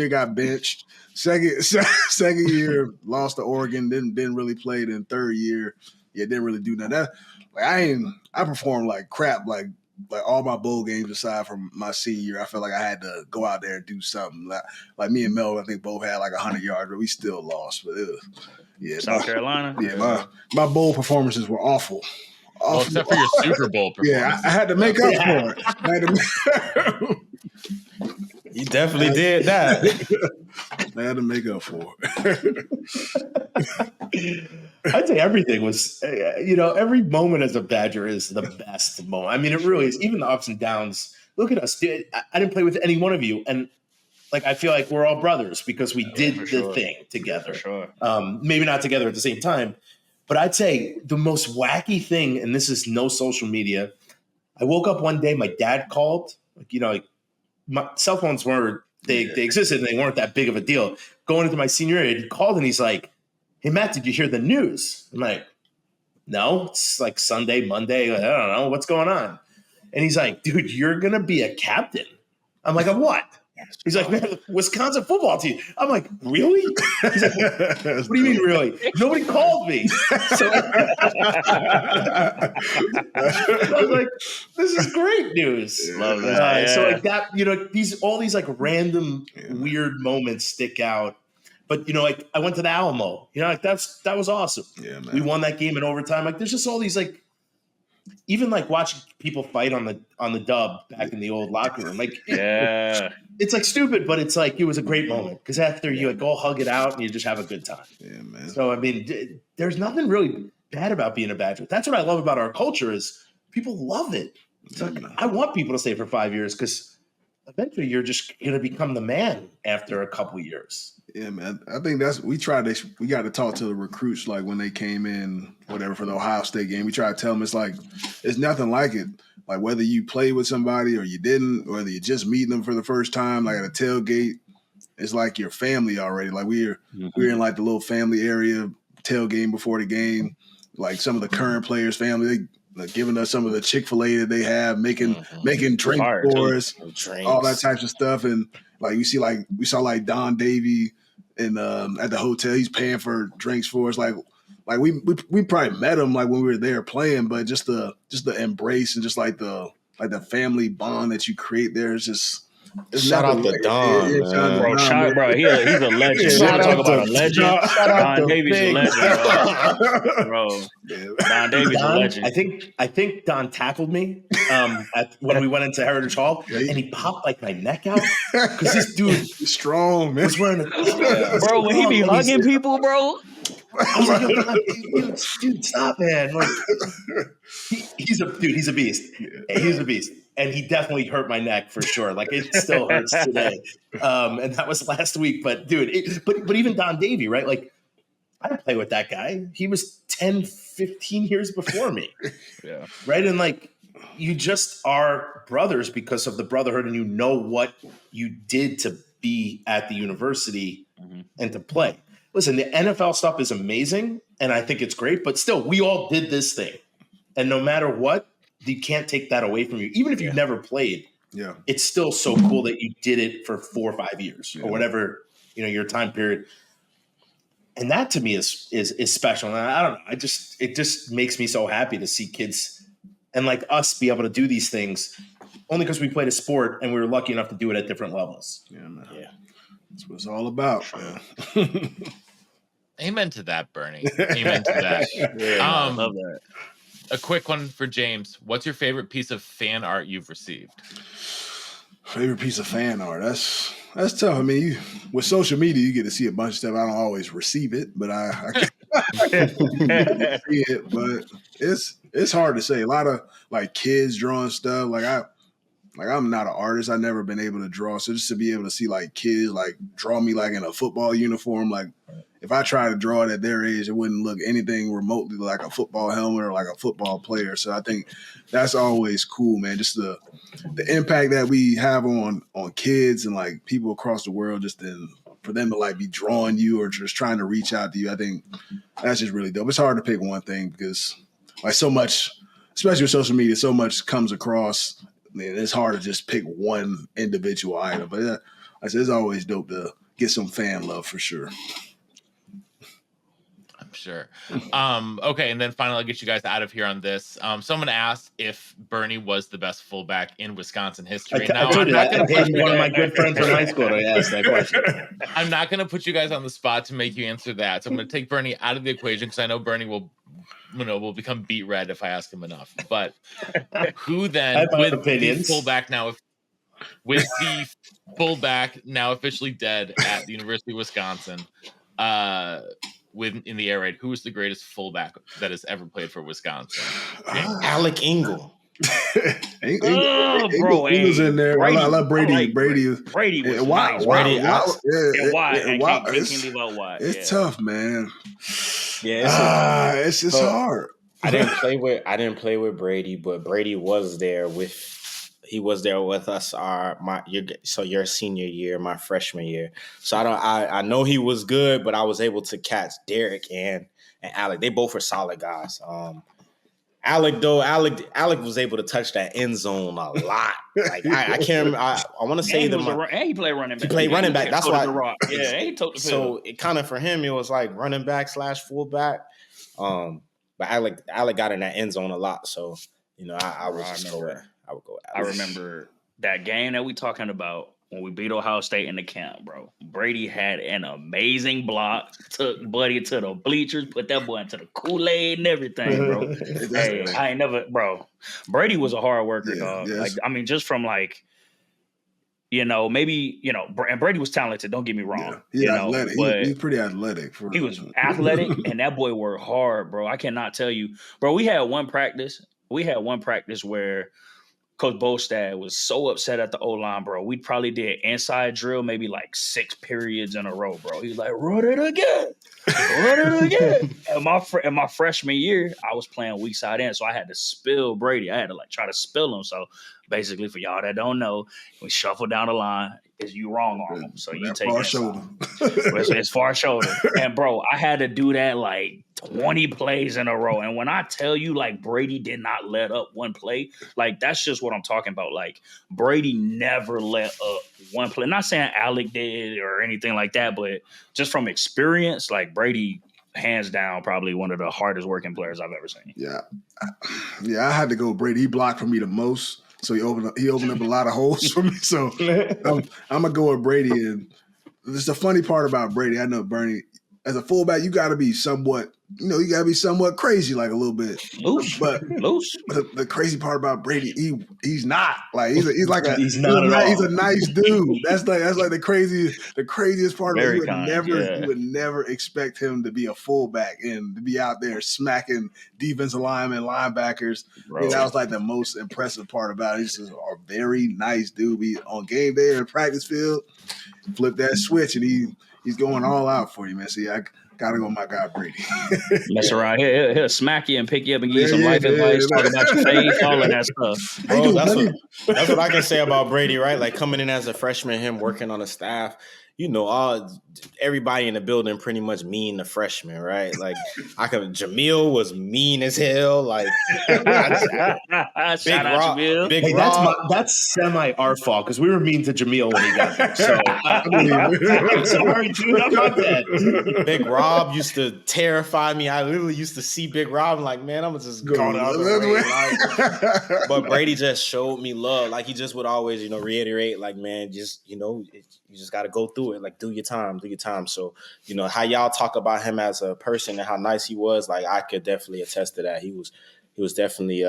got benched. Second year lost to Oregon. Didn't really play. Then third year, didn't really do nothing. I performed like crap. Like all my bowl games aside from my senior year, I felt like I had to go out there and do something. Like me and Mel, I think both had like 100 yards, but we still lost. But it was, South Carolina. Yeah, my bowl performances were awful. Well, except for your Super Bowl performance. Yeah, I had to make up for it. You definitely did that. I had to make up for it. I'd say everything was, every moment as a Badger is the best moment. I mean, it really is. Even the ups and downs. Look at us. Dude, I didn't play with any one of you. And like, I feel like we're all brothers because we did the thing together. For sure. Maybe not together at the same time. But I'd say the most wacky thing, and this is no social media. I woke up one day, my dad called. My cell phones they existed and they weren't that big of a deal. Going into my senior year, he called and he's like, "Hey Matt, did you hear the news?" I'm like, "No, it's like Sunday, Monday. I don't know what's going on." And he's like, "Dude, you're gonna be a captain." I'm like, "Of what?" He's like, "Man, the Wisconsin football team." I'm like, "Really?" He's like, "What do you mean, really?" Nobody called me. So I was like, "This is great news." Love that. So like that, all these like random weird moments stick out. But like I went to the Alamo. Like that was awesome. Yeah, man. We won that game in overtime. Like there's just all these like. Even like watching people fight on the dub back in the old locker room, like it's like stupid, but it's like it was a great moment because after you like go hug it out and you just have a good time. Yeah, man. So I mean, there's nothing really bad about being a Badger. That's what I love about our culture is people love it. So I want people to stay for 5 years because eventually you're just going to become the man after a couple years. Yeah, man. I think we got to talk to the recruits like when they came in, whatever, for the Ohio State game. We try to tell them it's nothing like it. Like whether you played with somebody or you didn't, or whether you're just meeting them for the first time, like at a tailgate, it's like your family already. Like we're in like the little family area tailgate before the game. Like some of the current players' family, they like giving us some of the Chick-fil-A that they have, making drink for us, all that types of stuff. And like we saw like Don Davey in at the hotel, he's paying for drinks for us. Like we probably met him like when we were there playing, but just the embrace and just like the family bond that you create there is just. Shout out to Don, bro. He's a legend. Shout out about a legend. Don Davies a legend, bro. Don Davies a legend. I think Don tackled me when we went into Heritage Hall, and he popped like my neck out because this dude strong, man. was wearing bro. When he be hugging people, bro. I was like, dude, stop, man. Like, he's a beast. He's a beast. And he definitely hurt my neck for sure. Like it still hurts today. And that was last week. But dude, but even Don Davey, right? Like I didn't play with that guy. He was 10, 15 years before me. Yeah. Right. And like you just are brothers because of the brotherhood and you know what you did to be at the university and to play. Listen, the NFL stuff is amazing and I think it's great, but still we all did this thing. And no matter what, you can't take that away from you. Even if you never played, it's still so cool that you did it for 4 or 5 years or whatever, your time period. And that to me is special. And I don't know. It just makes me so happy to see kids and like us be able to do these things only because we played a sport and we were lucky enough to do it at different levels. Yeah, man. Yeah. That's what it's all about. Man. Amen to that, Bernie. Amen to that. I love that. A quick one for James. What's your favorite piece of fan art you've received? Favorite piece of fan art? That's tough. I mean, with social media, you get to see a bunch of stuff. I don't always receive it, but I can see it. But it's hard to say. A lot of like kids drawing stuff. I'm not an artist. I've never been able to draw. So just to be able to see like kids like draw me like in a football uniform, like if I try to draw it at their age, it wouldn't look anything remotely like a football helmet or like a football player. So I think that's always cool, man. Just the impact that we have on kids and like people across the world, just for them to like be drawing you or just trying to reach out to you. I think that's just really dope. It's hard to pick one thing because like so much, especially with social media, so much comes across. I mean, it's hard to just pick one individual item, but it's always dope to get some fan love for sure. I'm sure. Okay, and then finally, I'll get you guys out of here on this. Someone asked if Bernie was the best fullback in Wisconsin history. I told you that. One of my good friends from high school to ask that question. I'm not going to put you guys on the spot to make you answer that. So I'm going to take Bernie out of the equation because I know Bernie will become beat red if I ask him enough. But who then with the fullback now, with the fullback now officially dead at the University of Wisconsin, in the air raid, who is the greatest fullback that has ever played for Wisconsin? Alec Ingle. Ingle's in there. Brady, I love Brady. like Brady was and nice. Brady. Can't leave out Watt. It's tough, man. Yeah, it's just hard. I didn't play with Brady, but Brady was there with us your senior year, my freshman year. So I know he was good, but I was able to catch Derek and Alec. They both were solid guys. Alec was able to touch that end zone a lot. Like I can't remember. I want to say he played running back. He played running back. That's why. He took the field. So it kind of for him, it was like running back / fullback. But Alec got in that end zone a lot. So I would go with Alec. I remember that game that we talking about when we beat Ohio State in the camp, bro. Brady had an amazing block, took Buddy to the bleachers, put that boy into the Kool-Aid and everything, bro. Hey, I ain't never, bro. Brady was a hard worker, dog. Yes. Like, I mean, just from like, maybe, and Brady was talented, don't get me wrong. Yeah, athletic. He's pretty athletic. He was athletic, and that boy worked hard, bro. I cannot tell you. Bro, we had one practice where Coach Bostad was so upset at the O-line, bro. We probably did inside drill maybe like 6 periods in a row, bro. He was like, run it again. And my freshman year, I was playing weak side end, so I had to spill Brady. I had to like try to spill him. So basically, for y'all that don't know, we shuffle down the line. Is you wrong on him, so you take far it shoulder. It's far shoulder. And bro, I had to do that like 20 plays in a row. And when I tell you, like, Brady did not let up one play, like, that's just what I'm talking about. Like, Brady never let up one play. Not saying Alec did or anything like that, but just from experience, like, Brady, hands down, probably one of the hardest working players I've ever seen. Yeah, I had to go Brady. He blocked for me the most. So he opened up a lot of holes for me. So I'm gonna go with Brady. And there's the funny part about Brady. I know Bernie, as a fullback, you got to be somewhat crazy, like a little bit loose. But the crazy part about Brady, he's not like he's a nice dude. That's like the craziest part. Very of it. You would never expect him to be a fullback and to be out there smacking defensive linemen, linebackers. That was like the most impressive part about it. He's just a very nice dude. Be on game day in the practice field, flip that switch, and he's going all out for you, man. See, I gotta go with my guy Brady. Mess around. He'll smack you and pick you up and give you some life advice, talk about your faith, all of that stuff. Bro, that's what I can say about Brady, right? Like coming in as a freshman, him working on the staff, everybody in the building pretty much mean the freshman, right? Like Jamil was mean as hell. Like Shout out Jamil. Big Hey, Rob. that's semi our fault because we were mean to Jamil when he got there. So I'm sorry, dude. I'm not bad. Big Rob used to terrify me. I literally used to see Big Rob and like, man, I'm gonna just go the other way. Like, but Brady just showed me love. Like he just would always, reiterate, like, man, just you just got to go through it. Like, do your time. So, how y'all talk about him as a person and how nice he was. Like, I could definitely attest to that. He was definitely,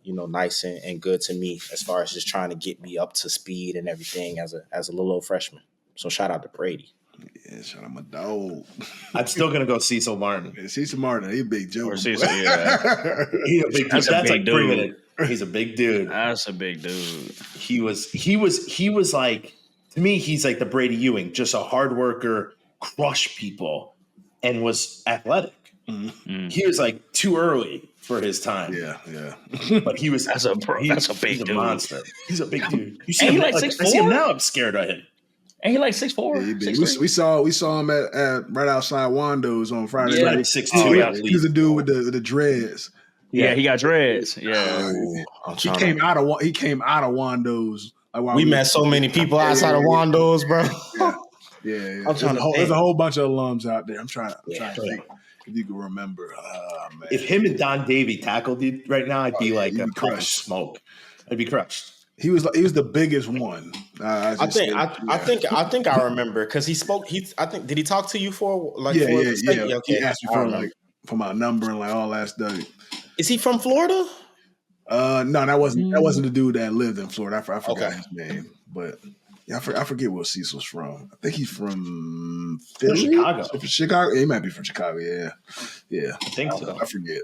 nice and good to me as far as just trying to get me up to speed and everything as a little old freshman. So shout out to Brady. Yeah, shout out my dog. I'm still gonna go Cecil Martin. Yeah, Cecil Martin, he a big joke. Or Cecil, yeah. He's a big dude. That's like bringing it. He's a big dude. That's a big dude. He was like, to me, he's like the Brady Ewing, just a hard worker, crush people, and was athletic. Mm-hmm. He was like too early for his time. Yeah. But he was that's a big dude. Monster. He's a big dude. You see him like 6'4"? I see him now. I'm scared of him. And he like 6'4". Yeah, we saw him at right outside Wando's on Friday Yeah, night. 6'2". He was a dude with the dreads. Yeah, he got dreads. Yeah, he came out of Wando's. Like, we met so many people outside of Wando's, bro. Yeah. There's a whole bunch of alums out there. I'm trying to think if you can remember. Man. If him and Don Davey tackled you right now, I'd be like a puff of smoke. I'd be crushed. He was the biggest one. I think I remember because he spoke. Did he talk to you for like? Yeah. Okay. He asked me for my number and like all that stuff. Is he from Florida? No, that wasn't the dude that lived in Florida. I forgot his name, but yeah, I forget where Cecil's from. I think he's from Philly? Chicago. Yeah, he might be from Chicago. Yeah. I think so. I forget.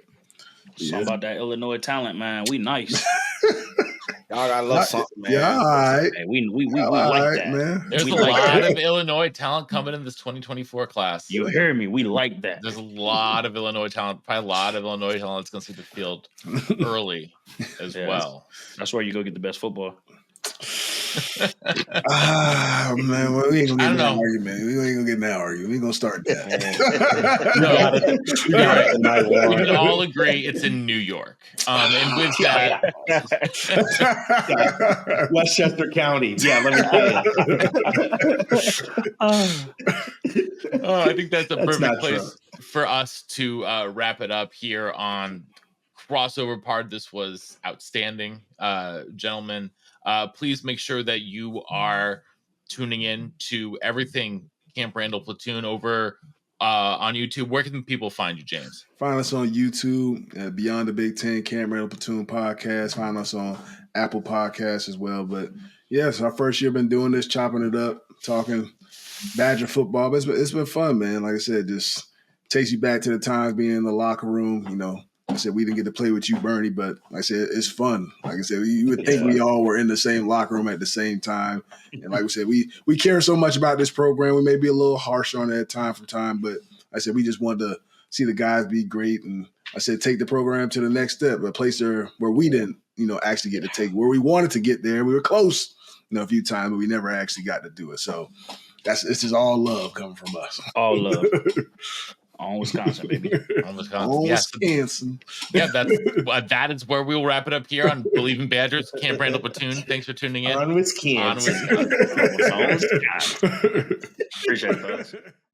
Something about that Illinois talent, man. We nice. Y'all gotta love something, man. Yeah, all right. Hey, we like that, man. There's a lot of Illinois talent coming in this 2024 class. You hear me? We like that. There's a lot of Illinois talent. Probably a lot of Illinois talent that's going to see the field early as well. That's where you go get the best football. Man, well, we ain't gonna get in that argument. We ain't gonna get in that argument. We ain't gonna start that. We can all agree it's in New York. And with that, Westchester County. Yeah, let me tell you. I think that's a perfect place for us to wrap it up here on Crossover Pod. This was outstanding, gentlemen. Please make sure that you are tuning in to everything Camp Randall Platoon over on YouTube. Where can people find you, James? Find us on YouTube, Beyond the Big Ten, Camp Randall Platoon podcast. Find us on Apple Podcasts as well. But yes, our first year been doing this, chopping it up, talking Badger football. But it's been fun, man. Like I said, just takes you back to the times being in the locker room, I said we didn't get to play with you, Bernie, but like I said, it's fun. Like I said, you would think we all were in the same locker room at the same time. And like we said, we care so much about this program. We may be a little harsh on it time from time, but I said we just wanted to see the guys be great. And I said take the program to the next step, a place where we didn't, actually get to take where we wanted to get there. We were close, a few times, but we never actually got to do it. So it's just all love coming from us. All love. On Wisconsin, baby. On Wisconsin. Yeah, that is where we'll wrap it up here on Believe in Badgers, Camp Randall Platoon. Thanks for tuning in. On Wisconsin. On Wisconsin. Appreciate it, folks.